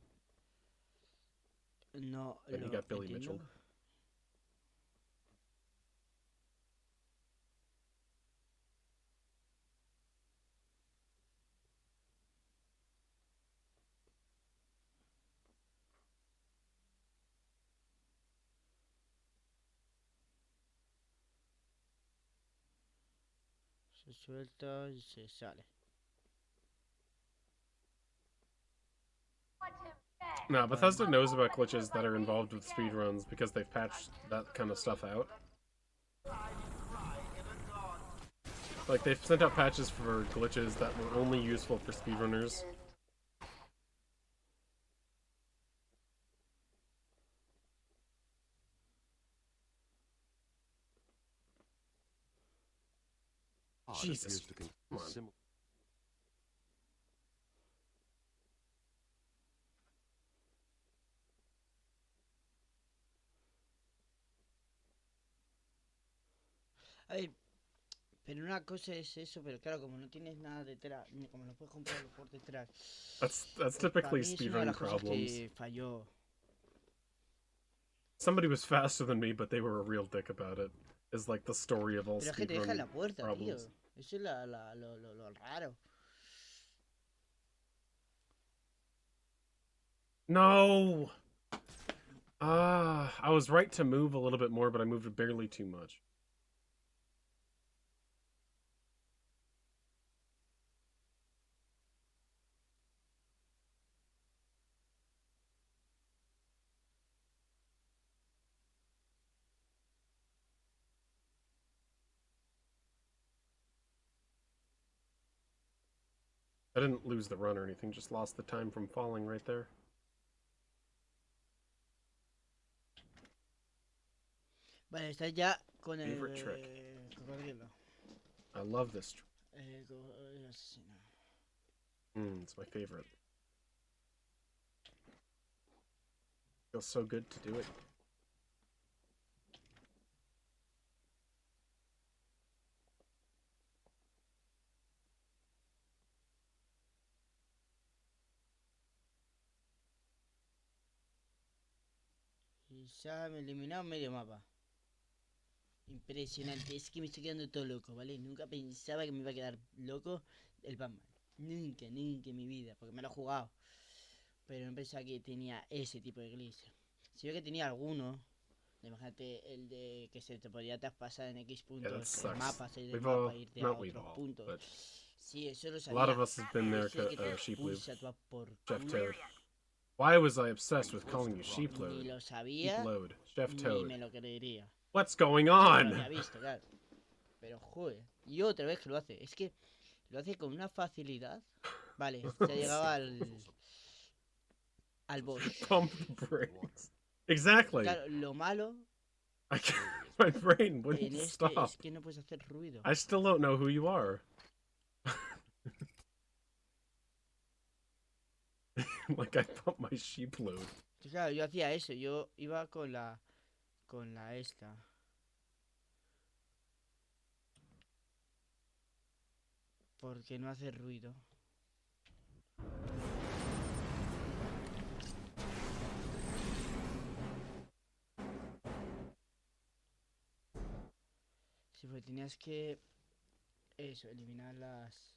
No And he got Billy entiendo. Mitchell. Lo suelto y se sale. No, Bethesda knows about glitches that are involved with speedruns because they've patched that kind of stuff out. Like, they've sent out patches for glitches that were only useful for speedrunners. Jesus, come on. A ver, pero una cosa es eso, pero claro, como no tienes nada detrás, como no puedes comprarlo por detrás. That's Para typically mí es una de speedrun las cosas problems. que falló. Somebody was faster than me, but they were a real dick about it. Is like the story of all Pero es que te deja en la speedrun puerta, problems. tío. Eso es lo raro. No! I was right to move a little bit more, but I moved barely too much. I didn't lose the run or anything, just lost the time from falling right there. Vale, estás ya con el Favorite trick. cocodrilo. I love this trick. El asesino. It's my favorite. Feels so good to do it. Y ya me eliminaron medio mapa. Impresionante, es que me estoy quedando todo loco, ¿vale? Nunca pensaba que me iba a quedar loco el Batman. Nunca en mi vida, porque me lo he jugado. Pero no pensaba que tenía ese tipo de glitch. Si veo que tenía alguno, imagínate el de que se te podía traspasar en X puntos, el mapa, salir del mapa, irte a otros puntos. Sí, eso lo sabía. A lot of us have been there, Sheeploop. Chef Toad. Why was I obsessed with calling you Sheepload? Ni lo sabía, Sheepload. Chef ni Toad. me lo creería. What's going No on? lo había visto, claro. Pero joder, y otra vez que lo hace. Es que lo hace con una facilidad. Vale, se ha llegado al boss. Pump the brakes. Exactly. Claro, lo malo I can't, my brain en wouldn't este stop. es que no puedes hacer ruido. I still don't know who you are. Like I pumped my sheep load. Claro, yo hacía eso, yo iba con la esta. Porque no hace ruido. Sí, pues tenías que eso, eliminar las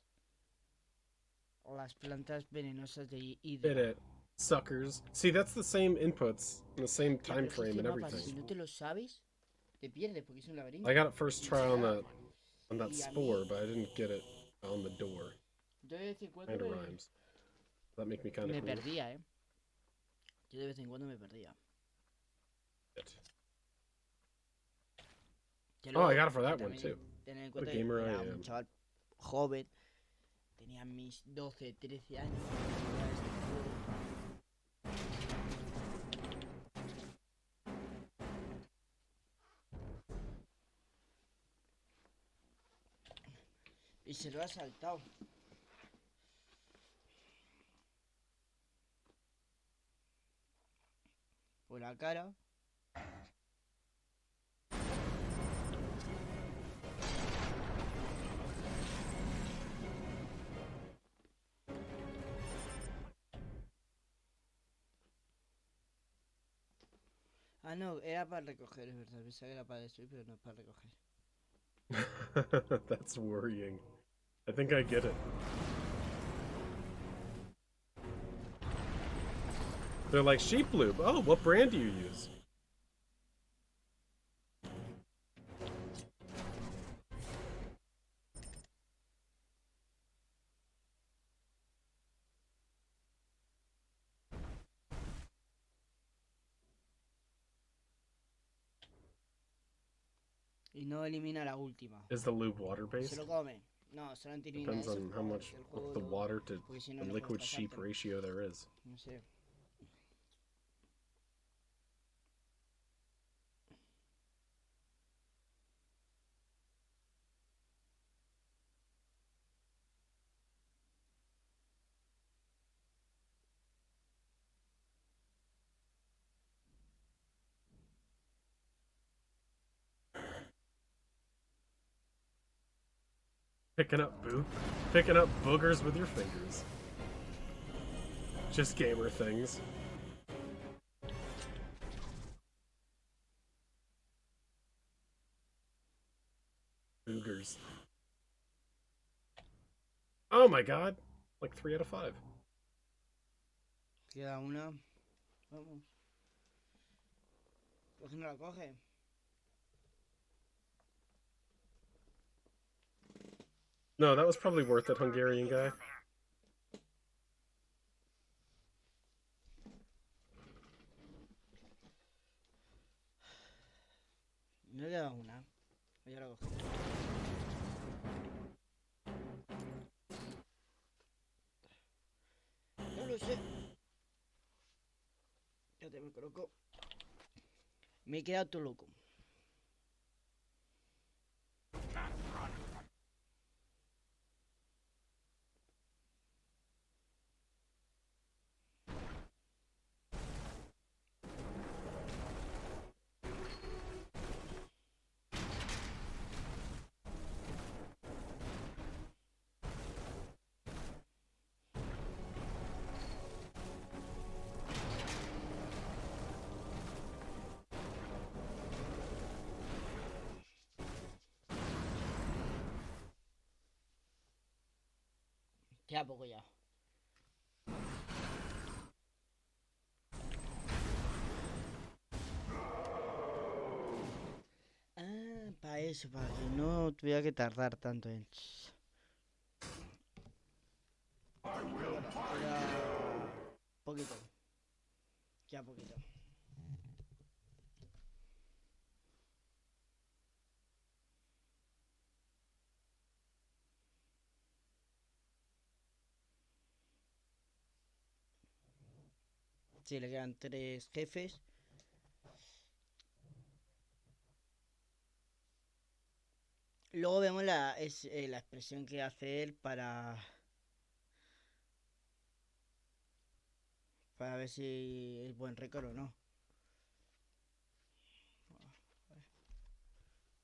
plantas venenosas de hidra. Did it, suckers. See, that's the same inputs, and the same Ya, time pero es que frame and este mapa, si everything. no te lo sabes, te pierdes porque es un laberinto. I got it first try on that spore, but I didn't get it on the door. Yo de vez en cuando Kind of rhymes. That make me kind of me cool. perdía, Yo de vez en cuando me perdía. Oh, I got it for that one too. Tener en What a cuenta que gamer I era am. un chaval joven, tenía mis 12, 13 años. Y se lo ha saltado. Por la cara. Ah, no, era para recoger, es verdad. Pensaba que era para destruir, pero no es para recoger. That's worrying. I think I get it. They're like, sheep lube. Oh, what brand do you use? Y no elimina la última. Is the lube water Se based? lo come. No, solamente elimina Depends eso. on how much El of juego the water to porque si no, the no puedes liquid sheep pasártelo. ratio there is. No sé. Picking up boogers with your fingers. Just gamer things. Boogers. Oh my god! Like 3 out of 5. Queda una. Vamos. ¿Por qué no la coge? No, that was probably worth it, Hungarian guy. No queda una. Ya la cogí. No lo sé. Ya te me coloco. Me he quedado todo loco. Queda poco ya. Ah, para eso, para que no tuviera que tardar tanto en... Queda poquito. Queda poquito. Sí, le quedan 3 jefes. Luego vemos la expresión que hace él para ver si es buen récord o no.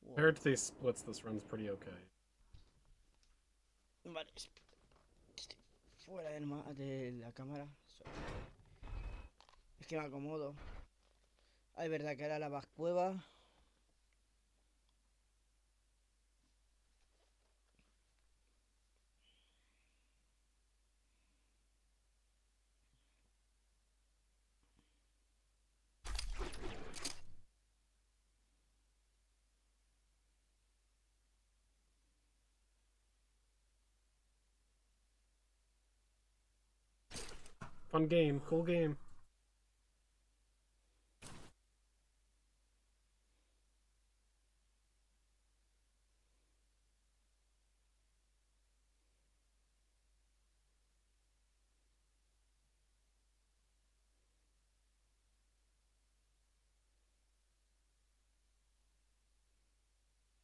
Compared to these splits, this run's pretty okay. Vale, estoy fuera de la cámara. Es que me acomodo. Ah, es verdad que era la vascueva. Fun game, cool game.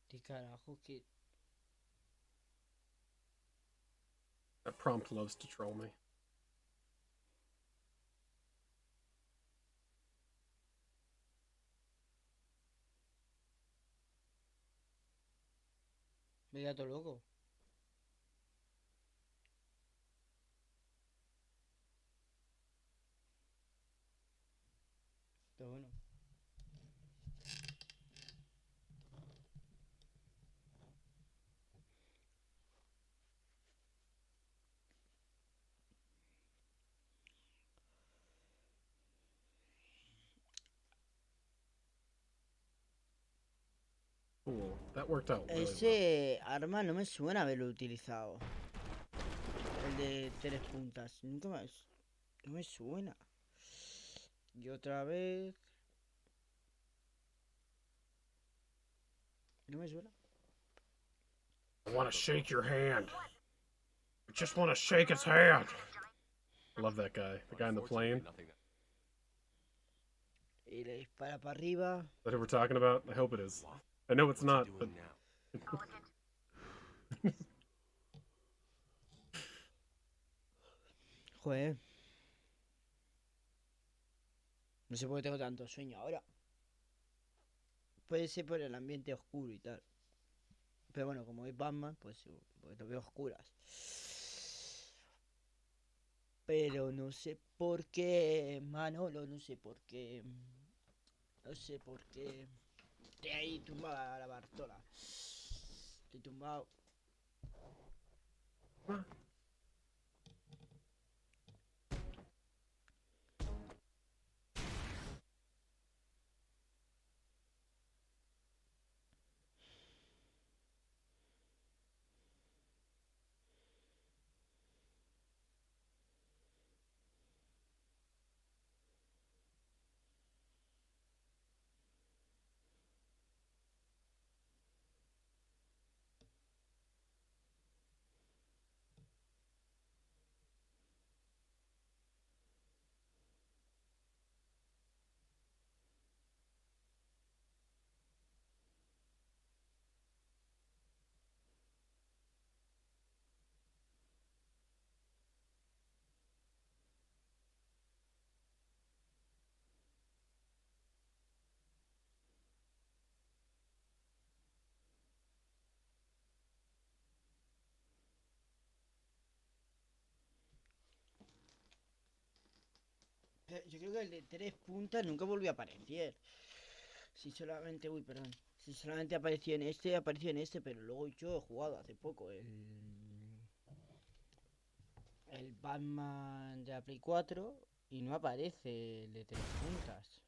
¿Qué carajo? ¿Qué? That prompt loves to troll me. Me queda todo loco. Pero bueno. Cool. That worked out really well. Ese arma no me suena haberlo utilizado. El de 3 puntas. Nunca más. No me suena. Y otra vez. No me suena. I want to shake your hand. I just want to shake his hand. I love that guy. The guy in the plane. Y le dispara para arriba. Is that who we're talking about? I hope it is. I know it's not, but... Joder. No sé por qué tengo tanto sueño ahora. Puede ser por el ambiente oscuro y tal. Pero bueno, como es Batman, pues porque lo veo oscuras. Pero no sé por qué, Manolo, no sé por qué. No sé por qué. Estoy ahí tumbada la Bartola. Estoy tumbado. Yo creo que el de 3 puntas nunca volvió a aparecer. Si solamente, uy, perdón. Si solamente apareció en este, pero luego yo he jugado hace poco el Batman de la Play 4 y no aparece el de 3 puntas.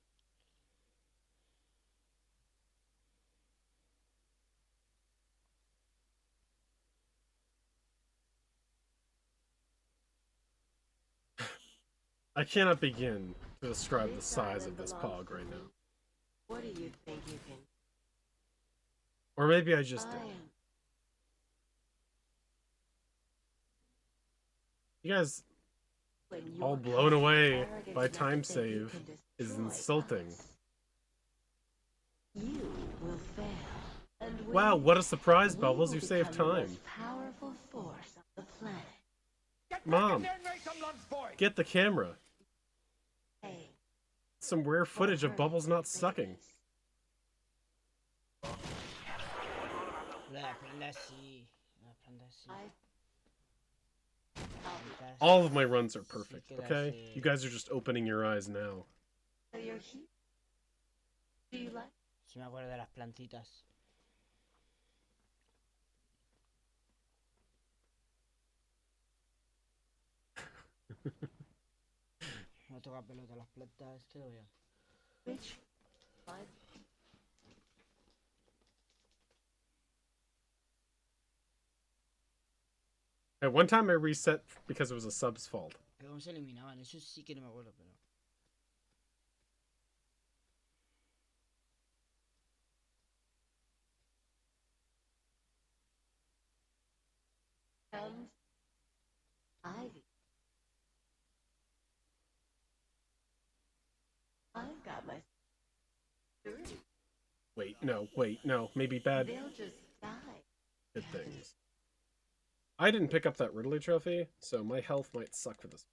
I cannot begin to describe the size of this pog right now. What do you think you can? Or maybe I just did. You guys all blown away by time save is insulting. You will fail. Wow, what a surprise, Bubbles. You saved time. Powerful force on the planet. Mom, get the camera. Hey, Some rare footage of Bubbles not sucking. All of my runs are perfect, okay? You guys are just opening your eyes now. so you're here. Do you like? Si me acuerdo de las plantitas. No toca pelota las plantas, que lo veo. Which? Like, At one time I reset because it was a sub's fault. Pero cómo se eliminaban, eso sí que no me acuerdo, pero. comes Ivy. I've got my three. Wait, no. Maybe bad They'll just die. good things. I didn't pick up that Ridley trophy, so my health might suck for this.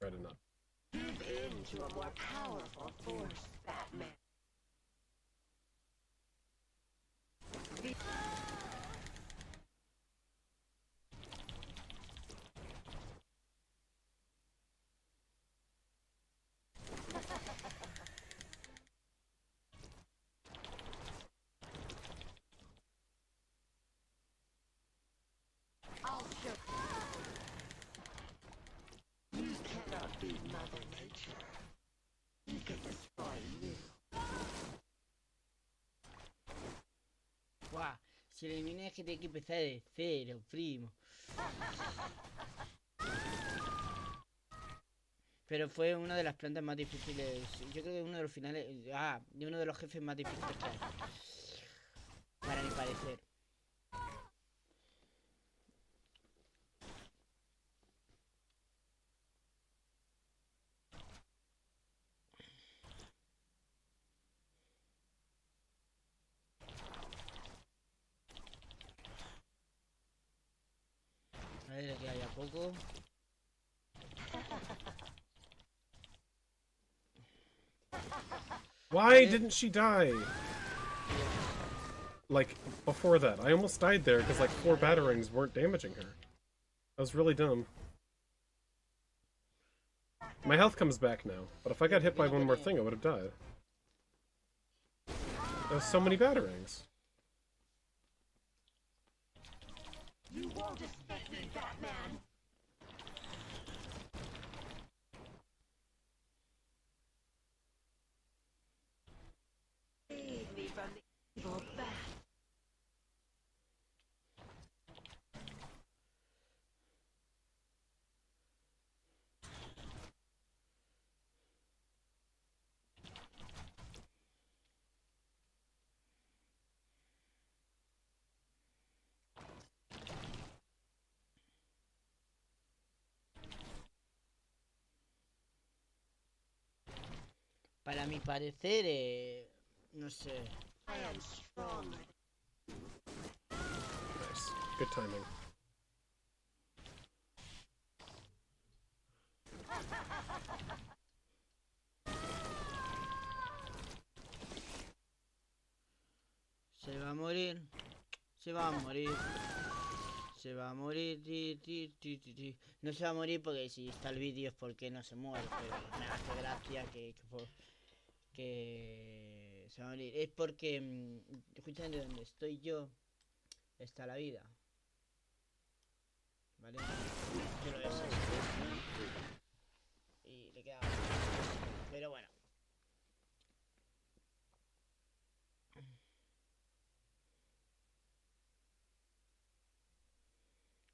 Try to not. Give in to a more powerful force, Batman. I'll show you. You cannot beat Mother Nature. He can destroy you. Guau, si eliminé es que tiene que empezar de cero, primo. Pero fue una de las plantas más difíciles. Yo creo que uno de los finales. De uno de los jefes más difíciles que hay. Para mi parecer. A ver, que haya poco. Why didn't she die? Like, before that. I almost died there because, like, 4 batarangs weren't damaging her. That was really dumb. My health comes back now, but if I got hit by one more thing, I would have died. There's so many batarangs. You won't escape me, Batman! Save me from the evil bat! Para mi parecer, no sé. I am strong. Nice. Good timing. Se va a morir. Se va a morir. Se va a morir. No se va a morir porque si está el vídeo es porque no se muere. Pero me hace gracia que se va a morir. Es porque justamente donde estoy yo está la vida. ¿Vale? Yo lo sé. Y le queda. Pero bueno.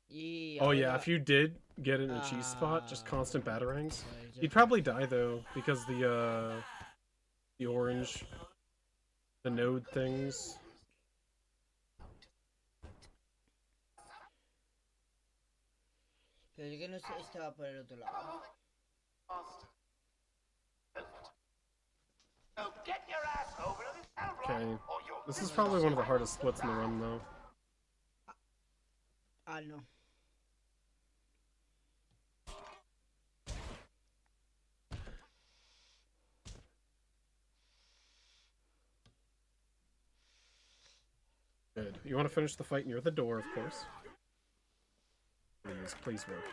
Y Oh ahora... yeah, if you did get in a cheese spot, just constant batarangs. Pues You'd probably die though, because the orange, the node things. Pero yo que no sé, estaba por el otro lado. So get your ass over to this cell block, Okay. or you'll This is probably one of the hardest splits in the run though. No. Good. You want to finish the fight near the door, of course. Please, please work.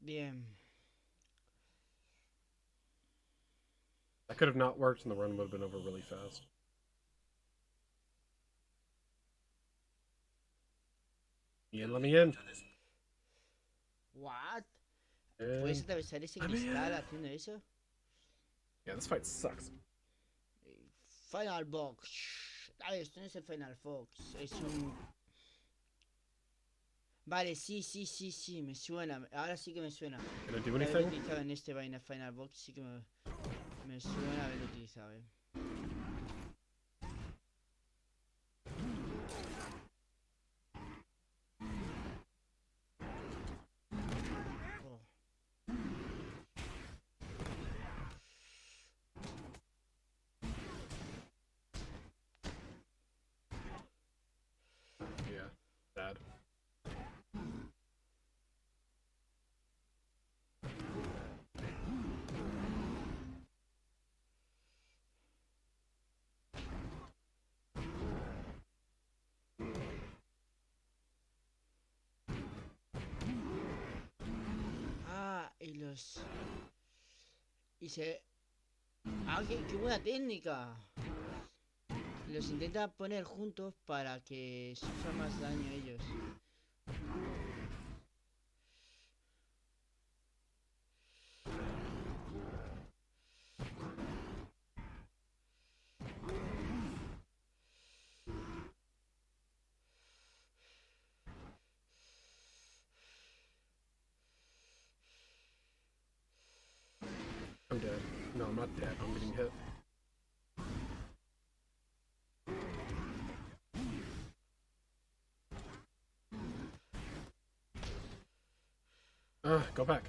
Bien. That could have not worked and the run would have been over really fast. Ian, let me in. What? In. ¿Puedes atravesar ese I'm cristal in. haciendo eso? Yeah, this fight sucks. Final Box. A ver, esto no es el Final Fox. Es un... Vale, sí, me suena. Ahora sí que me suena. Gonna do Haberlo anything? utilizado en este vaina Final Box sí que me suena haberlo utilizado, Oh. Yeah, bad. Y los... Y se... qué buena técnica. Los intenta poner juntos para que sufra más daño ellos. I'm dead. No, I'm not dead. I'm getting hit. Go back.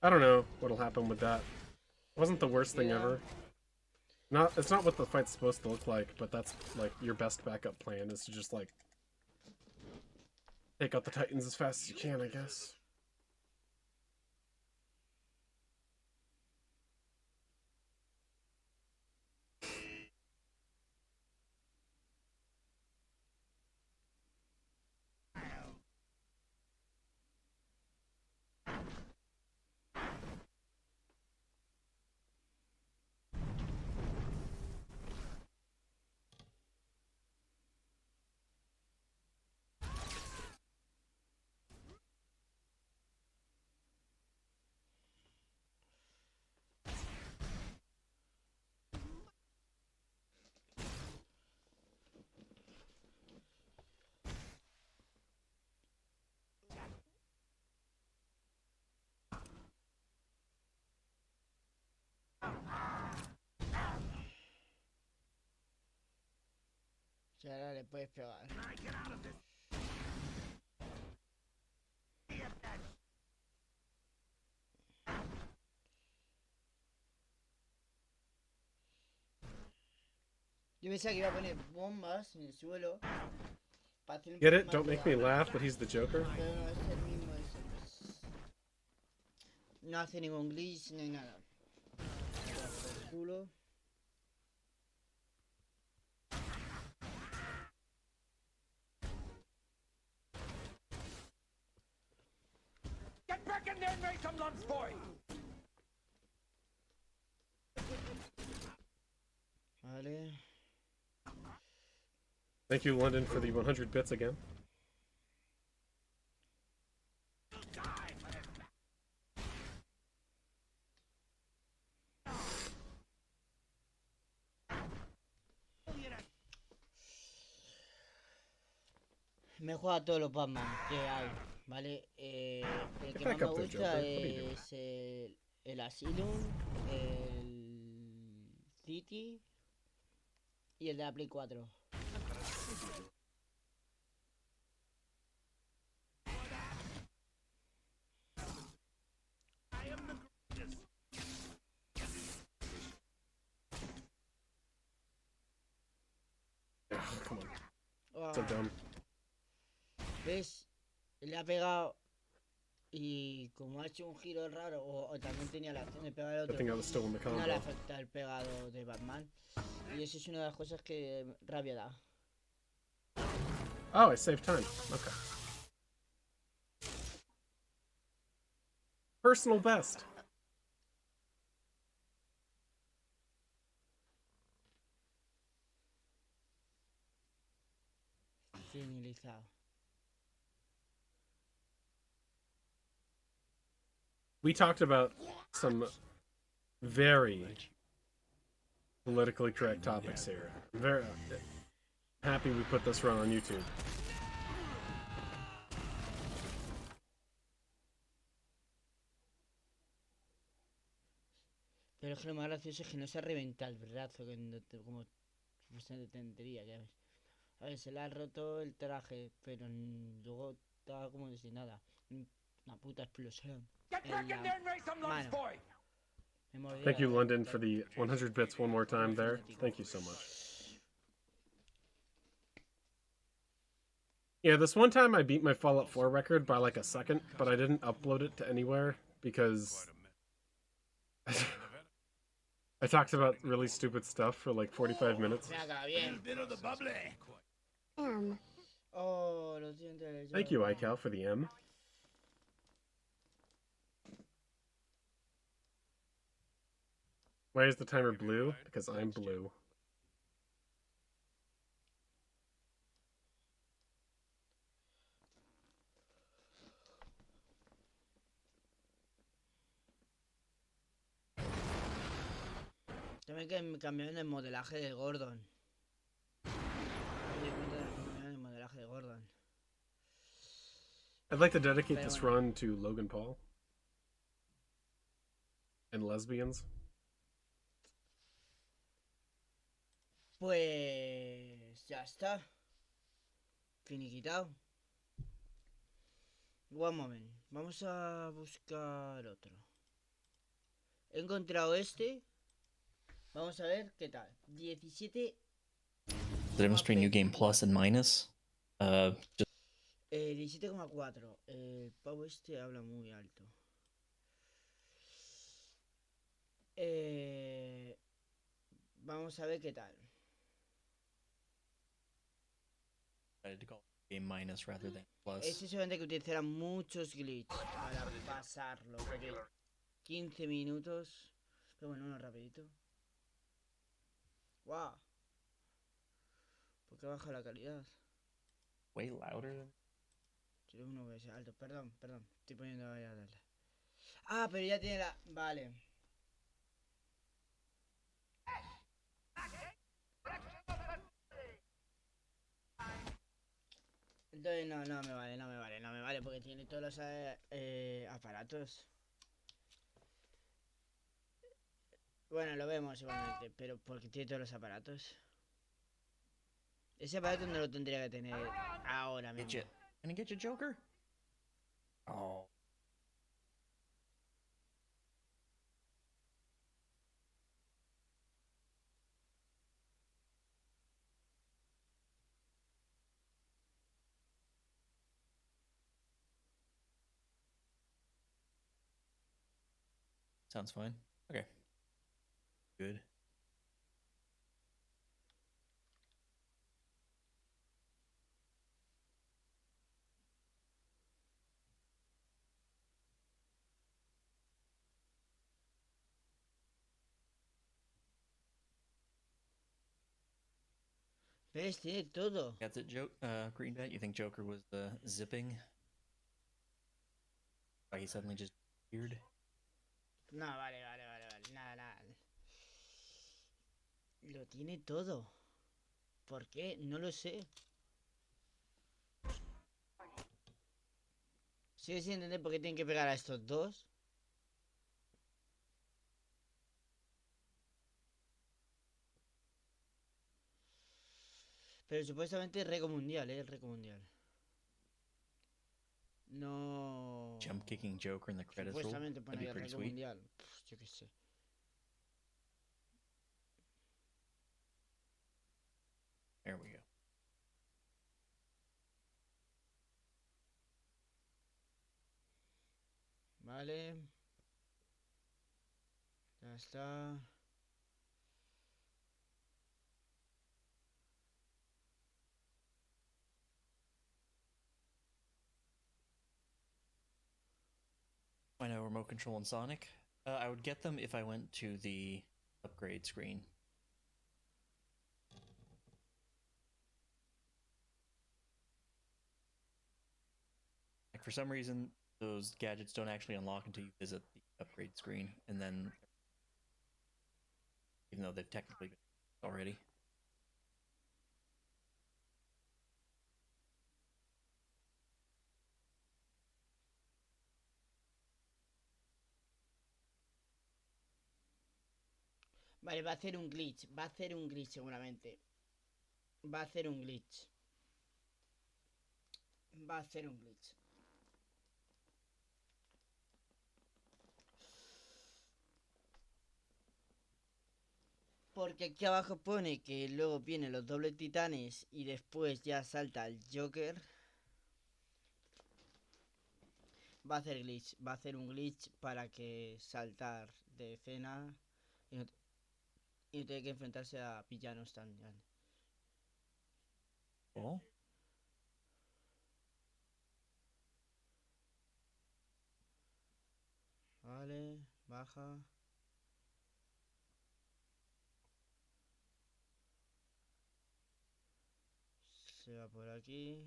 I don't know what'll happen with that. It wasn't the worst thing ever. It's not what the fight's supposed to look like, but that's like your best backup plan is to just like take out the Titans as fast as you can, I guess. Si ahora le puedes pegar. Yo pensaba que iba a poner bombas en el suelo. Para hacer un Get poco it? más Don't de make me daño. laugh, but he's the Joker. Pero no es el mismo ese, pues. No hace ningún glitch ni nada. Por culo. Get back in there and make some lunch, boy! Vale. Thank you, London, for the 100 bits again. Me juega todos los Batman que hay, ¿vale? El que más back me up there, gusta Joker. What are you doing? es el Asylum, el City y el de la Play 4. Come on. Oh, So dumb. ¿ves? Le ha pegado y como ha hecho un giro raro, o también tenía la acción de pegar al I otro, think I was still in the no le combo. afecta el pegado de Batman. Y eso es una de las cosas que rabia da. Oh, I saved time. Okay. Personal best. Finalizado. We talked about some very politically correct topics here. I'm very happy we put this run on YouTube. Pero es que lo más gracioso es que no se ha reventado el brazo, que como se tendría, ya ves. A ver, se le ha roto el traje, pero luego estaba como de nada. Una puta explosión. Get back in there and make some lunch, Mano. boy! Me mordía Thank you, la London, garganta. for the 100 bits one more time there. Thank you so much. Yeah, this one time I beat my Fallout 4 record by like a second, but I didn't upload it to anywhere because I talked about really stupid stuff for like 45 minutes. Me ha quedado bien. Bit of the bubbly. Oh, lo siento. Thank you, iCal, for the M. Why is the timer blue? Because I'm blue. También que cambiaron el modelaje de Gordon. Me di cuenta de que cambiaron el modelaje de Gordon. I'd like to dedicate this run to Logan Paul. And lesbians. Pues ya está. Finiquitado. One moment. Vamos a buscar otro. He encontrado este. Vamos a ver qué tal. 17. Demonstrate new game plus and minus. Just 17,4. El pavo este habla muy alto. Vamos a ver qué tal. decided to call it game minus rather than plus. Este solamente que utilizará muchos glitches para pasarlo. Porque 15 minutos. Pero bueno, uno rapidito. ¡Wow! ¿Por qué baja la calidad? Way louder than. Quiero uno que sea alto. Perdón. Estoy poniendo ahí a darle. Ah, pero ya tiene la... Vale. Entonces no me vale porque tiene todos los aparatos. Bueno, lo vemos igualmente, pero porque tiene todos los aparatos. Ese aparato no lo tendría que tener ahora Get mismo. you. Gonna get you, Joker? Oh. Sounds fine. Okay. Good. ¿Ves? Tiene todo. That's it, Green Bet. You think Joker was zipping? Why he suddenly just appeared? No, vale. Nada. Lo tiene todo. ¿Por qué? No lo sé. Sigo sin entender por qué tienen que pegar a estos dos. Pero supuestamente es récord mundial, récord mundial. No... Jump kicking Joker in the credits roll? Supuestamente That'd pone be que es pretty récord sweet. mundial. Yo qué sé. There we go. Vale. Ya está. I know remote control and Sonic. I would get them if I went to the upgrade screen. Like for some reason, those gadgets don't actually unlock until you visit the upgrade screen, and then, even though they've technically been already. Vale, va a hacer un glitch. Va a hacer un glitch seguramente. Va a hacer un glitch. Va a hacer un glitch. Porque aquí abajo pone que luego vienen los dobles titanes y después ya salta el Joker. Va a hacer glitch. Va a hacer un glitch para que saltar de escena y no tiene que enfrentarse a villanos tan grandes. Oh. Vale, baja. Se va por aquí.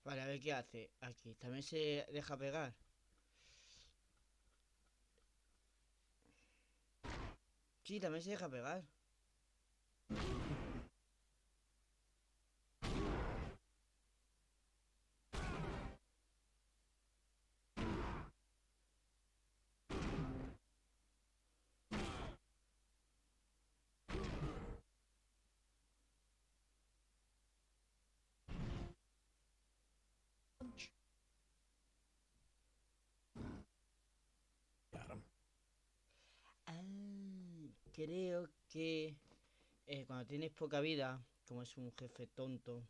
Vale, a ver qué hace aquí. También se deja pegar. Sí, también se deja pegar. Got him. Creo que cuando tienes poca vida, como es un jefe tonto,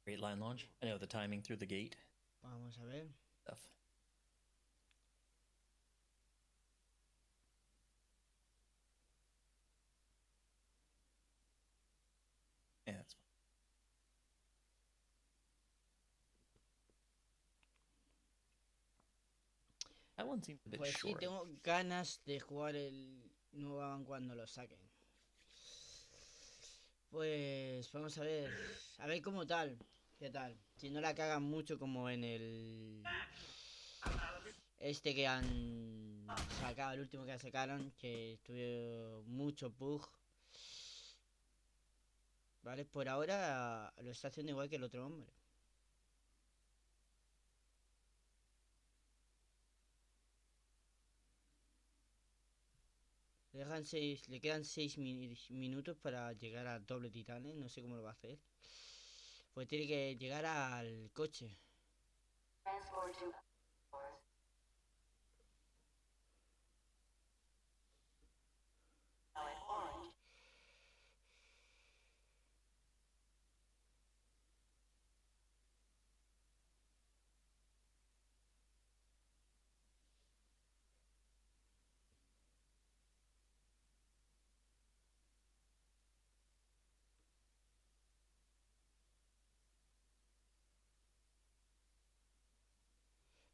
Great line launch. I know the timing through the gate vamos a ver. stuff. Yeah, that's fine. That one seems a bit Pues sí, short. tengo ganas de jugar el nuevo Avan cuando lo saquen. Pues vamos a ver cómo tal, qué tal. Si no la cagan mucho como en el este que han sacado, el último que sacaron, que tuvo mucho bug. Vale, por ahora lo está haciendo igual que el otro hombre. Le quedan 6 minutos para llegar a doble titanes. No sé cómo lo va a hacer. Pues tiene que llegar al coche.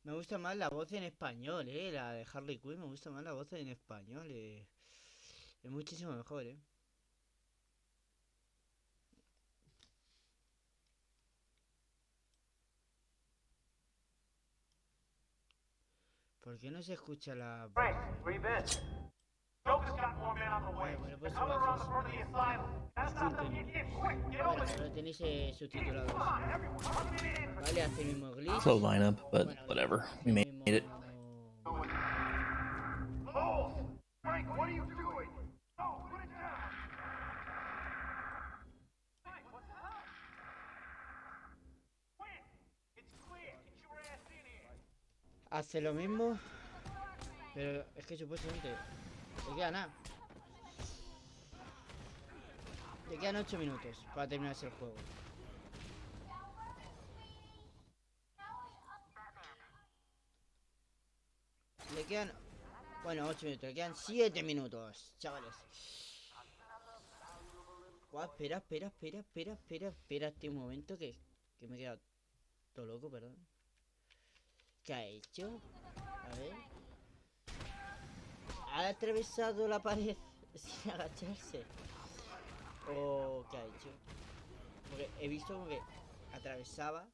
Me gusta más la voz en español, la de Harley Quinn. Me gusta más la voz en español. Es muchísimo mejor, ¿Por qué no se escucha la voz? Frank, where you been? Joker's got more men on the way. Bueno, pues Coming around the front of the asylum. That's not Disculpen. something you get quick. Get Bueno, over there. lo tenéis subtitulados. Come on, everyone. Coming in. Vale, hace el mismo glitch. Slow lineup, but Bueno, whatever. hace We el made mismo... it. Moles! Frank, what are you doing? No, put it down. Frank, what's up? Quinn, it's clear. Get your ass in here. Hace lo mismo. Pero es que supuestamente le queda nada. Le quedan 8 minutos para terminarse el juego. Le quedan... Bueno, 8 minutos. Le quedan 7 minutos, chavales. Guau, espérate un momento que me he quedado todo loco, perdón. ¿Qué ha hecho? A ver. ¿Ha atravesado la pared sin agacharse? ¿O qué ha hecho? Porque he visto como que atravesaba.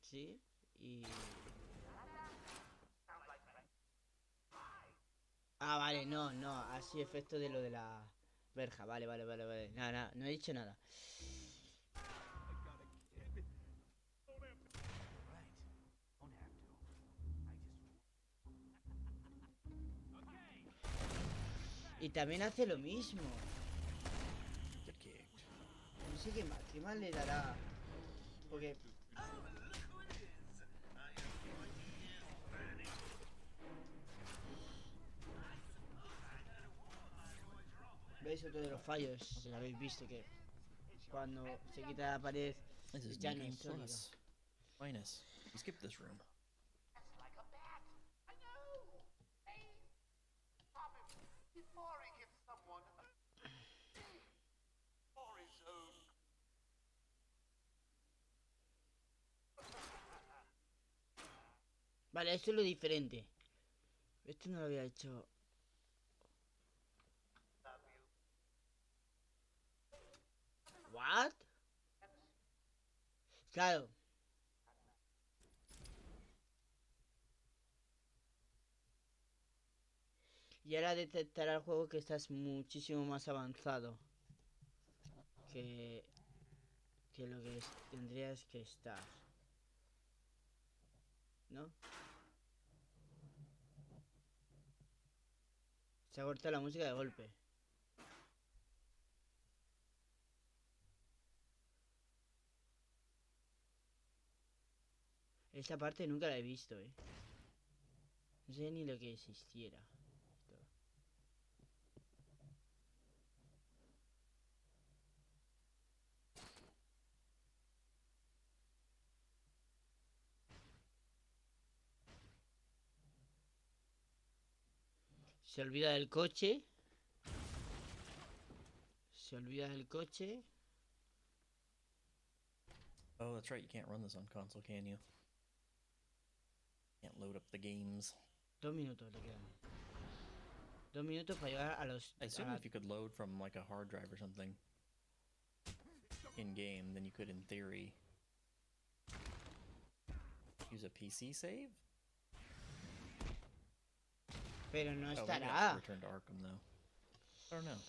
Sí, y... Ah, vale, no, así efecto de lo de la verja, vale. Nada, no he dicho nada. Y también hace lo mismo. Get kicked. No sé qué más le dará. Porque... ¿Veis otro de los fallos? Lo habéis visto que cuando se quita la pared This is Ya New no Game es sólido. Plus. Minus. You skip this room. It's like a bat. I know. Hey, stop him before he gets someone. Or his own. Vale, esto es lo diferente. Esto no lo había hecho. ¿What? Claro. Y ahora detectará el juego que estás muchísimo más avanzado que, que lo que tendrías que estar. ¿No? Se ha cortado la música de golpe. Esta parte nunca la he visto, No sé ni lo que existiera. Se olvida del coche. Se olvida del coche. Oh, that's right. You can't run this on console, can you? Can't load up the games. 2 minutos le quedan. 2 minutos para llegar a los... I assume if you could load from like a hard drive or something in game, then you could, in theory, use a PC save. Pero no Oh, maybe I estará. have to return to Arkham though. I don't know.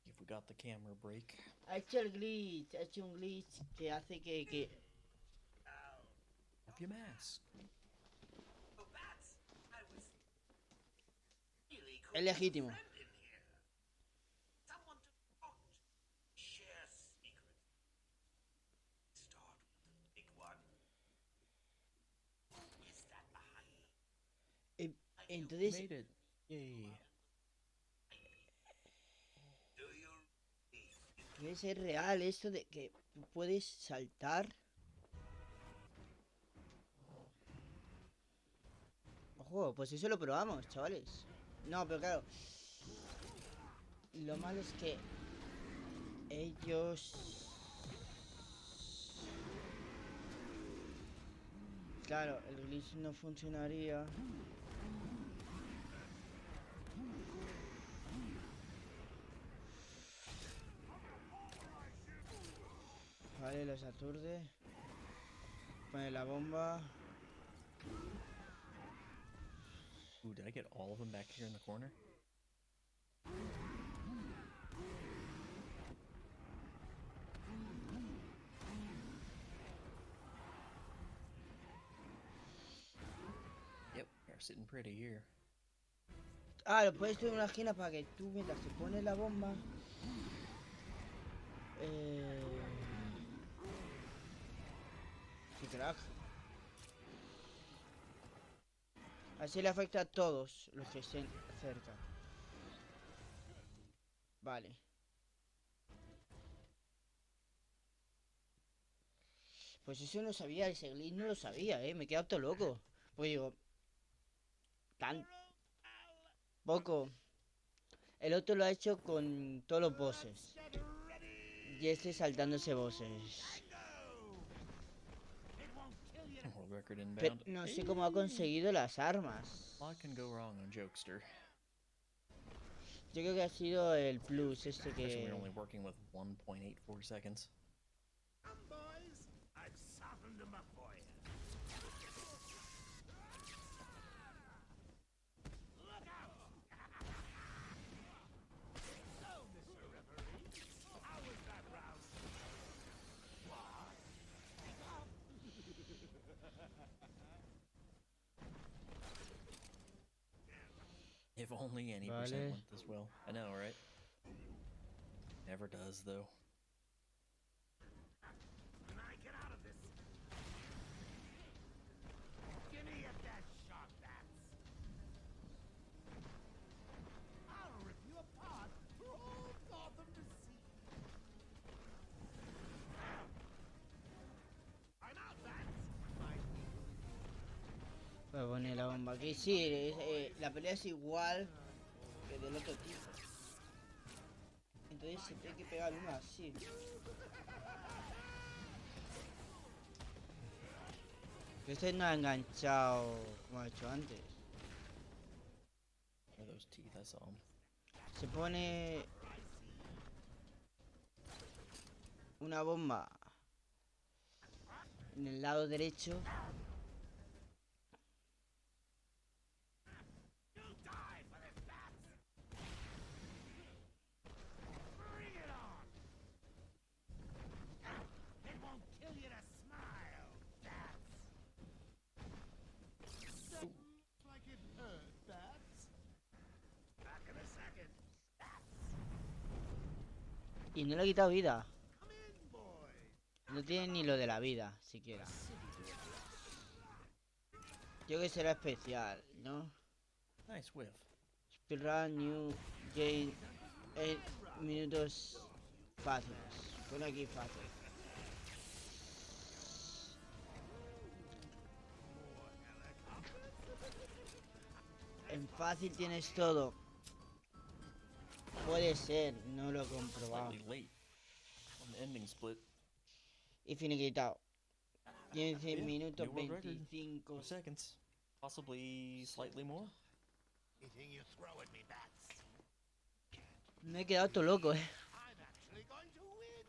If we got the camera break. Ha hecho el glitch. Ha hecho un glitch que hace que... Off your mask. Oh, bats. I was really Es legítimo. in here. Someone to talk to. Share secrets. Start with the big one. Is that behind? Entonces, Made it. Yay. Do you puede ser real esto de que puedes saltar. Ojo, pues eso lo probamos, chavales. No, pero claro. Lo malo es que ellos... Claro, el glitch no funcionaría. Vale, los aturde. Pone la bomba. Ooh, did I get all of them back here in the corner? Yep, you're sitting pretty here. Ah, lo puedes tener en una esquina para que tú, mientras te pones la bomba... ¡Qué crack! Así le afecta a todos los que estén cerca. Vale. Pues eso no sabía, ese glitch no lo sabía, me he quedado todo loco. Pues digo... Tan... Poco. El otro lo ha hecho con todos los bosses. Y este saltándose bosses. World record Pero inbound. no sé cómo ha conseguido las armas. A lot can go wrong on Jokester. Yo creo que ha sido el plus este Especially when que... you're only working with 1.84 seconds. boys? I've softened them up for you. Look out! So, Mr. Referee, how was that round? If only any Vale. percent went this well. I know, right? Never does, though. When I get out of bomba. Que sí, la pelea es igual que del otro tipo. Entonces se tiene que pegar uno así. Que este no ha enganchado como ha hecho antes. One of those teeth, I saw 'em. Se pone una bomba en el lado derecho. You'll die for this, bats! Bring it on! It won't kill you to smile, bats! That looks like it hurt, bats. Back in a second, bats! Y no le ha quitado vida. Come in, boys! No tiene ni lo de la vida, siquiera. Yo que será especial, ¿no? Nice whiff. Speedrun New Game 8 minutos fáciles. Pon aquí fácil. En fácil tienes todo. Puede ser, no lo he comprobado. Slightly late on the ending split. Y finiquitado. 15 Yeah, minutos new world record. 25. 2 seconds. Possibly slightly more. Anything you throw at me, bats. Me he quedado todo loco, I'm actually going to win.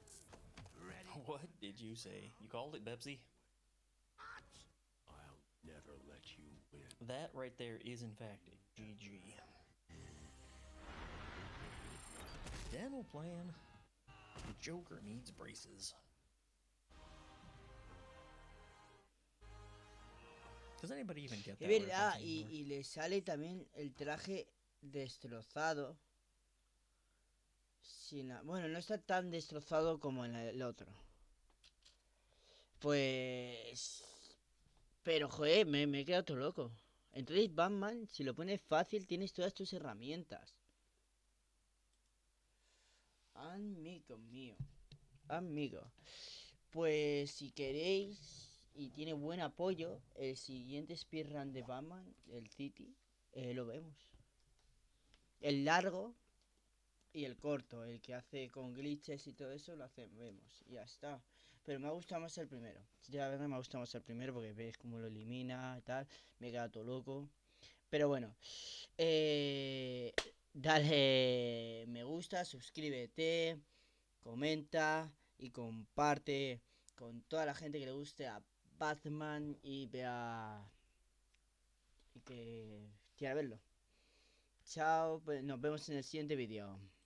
Ready? What did you say? You called it, Bepsy? I'll never let you win. That right there is in fact a GG. Dental plan. The Joker needs braces. Does anybody even get that Es verdad, reference anymore? y le sale también el traje destrozado. Bueno, no está tan destrozado como en el otro. Pues... Pero, joder, me he quedado todo loco. Entonces, Batman, si lo pones fácil, tienes todas tus herramientas. Amigo mío. Amigo. Pues, si queréis... Y tiene buen apoyo, el siguiente speedrun de Batman, el City, lo vemos. El largo y el corto, el que hace con glitches y todo eso, lo vemos. Y ya está. Pero me ha gustado más el primero. La verdad me ha gustado más el primero porque ves cómo lo elimina y tal. Me he quedado todo loco. Pero bueno. Dale me gusta, suscríbete, comenta y comparte con toda la gente que le guste a Batman y vea y que quiera verlo. Chao, pues nos vemos en el siguiente vídeo.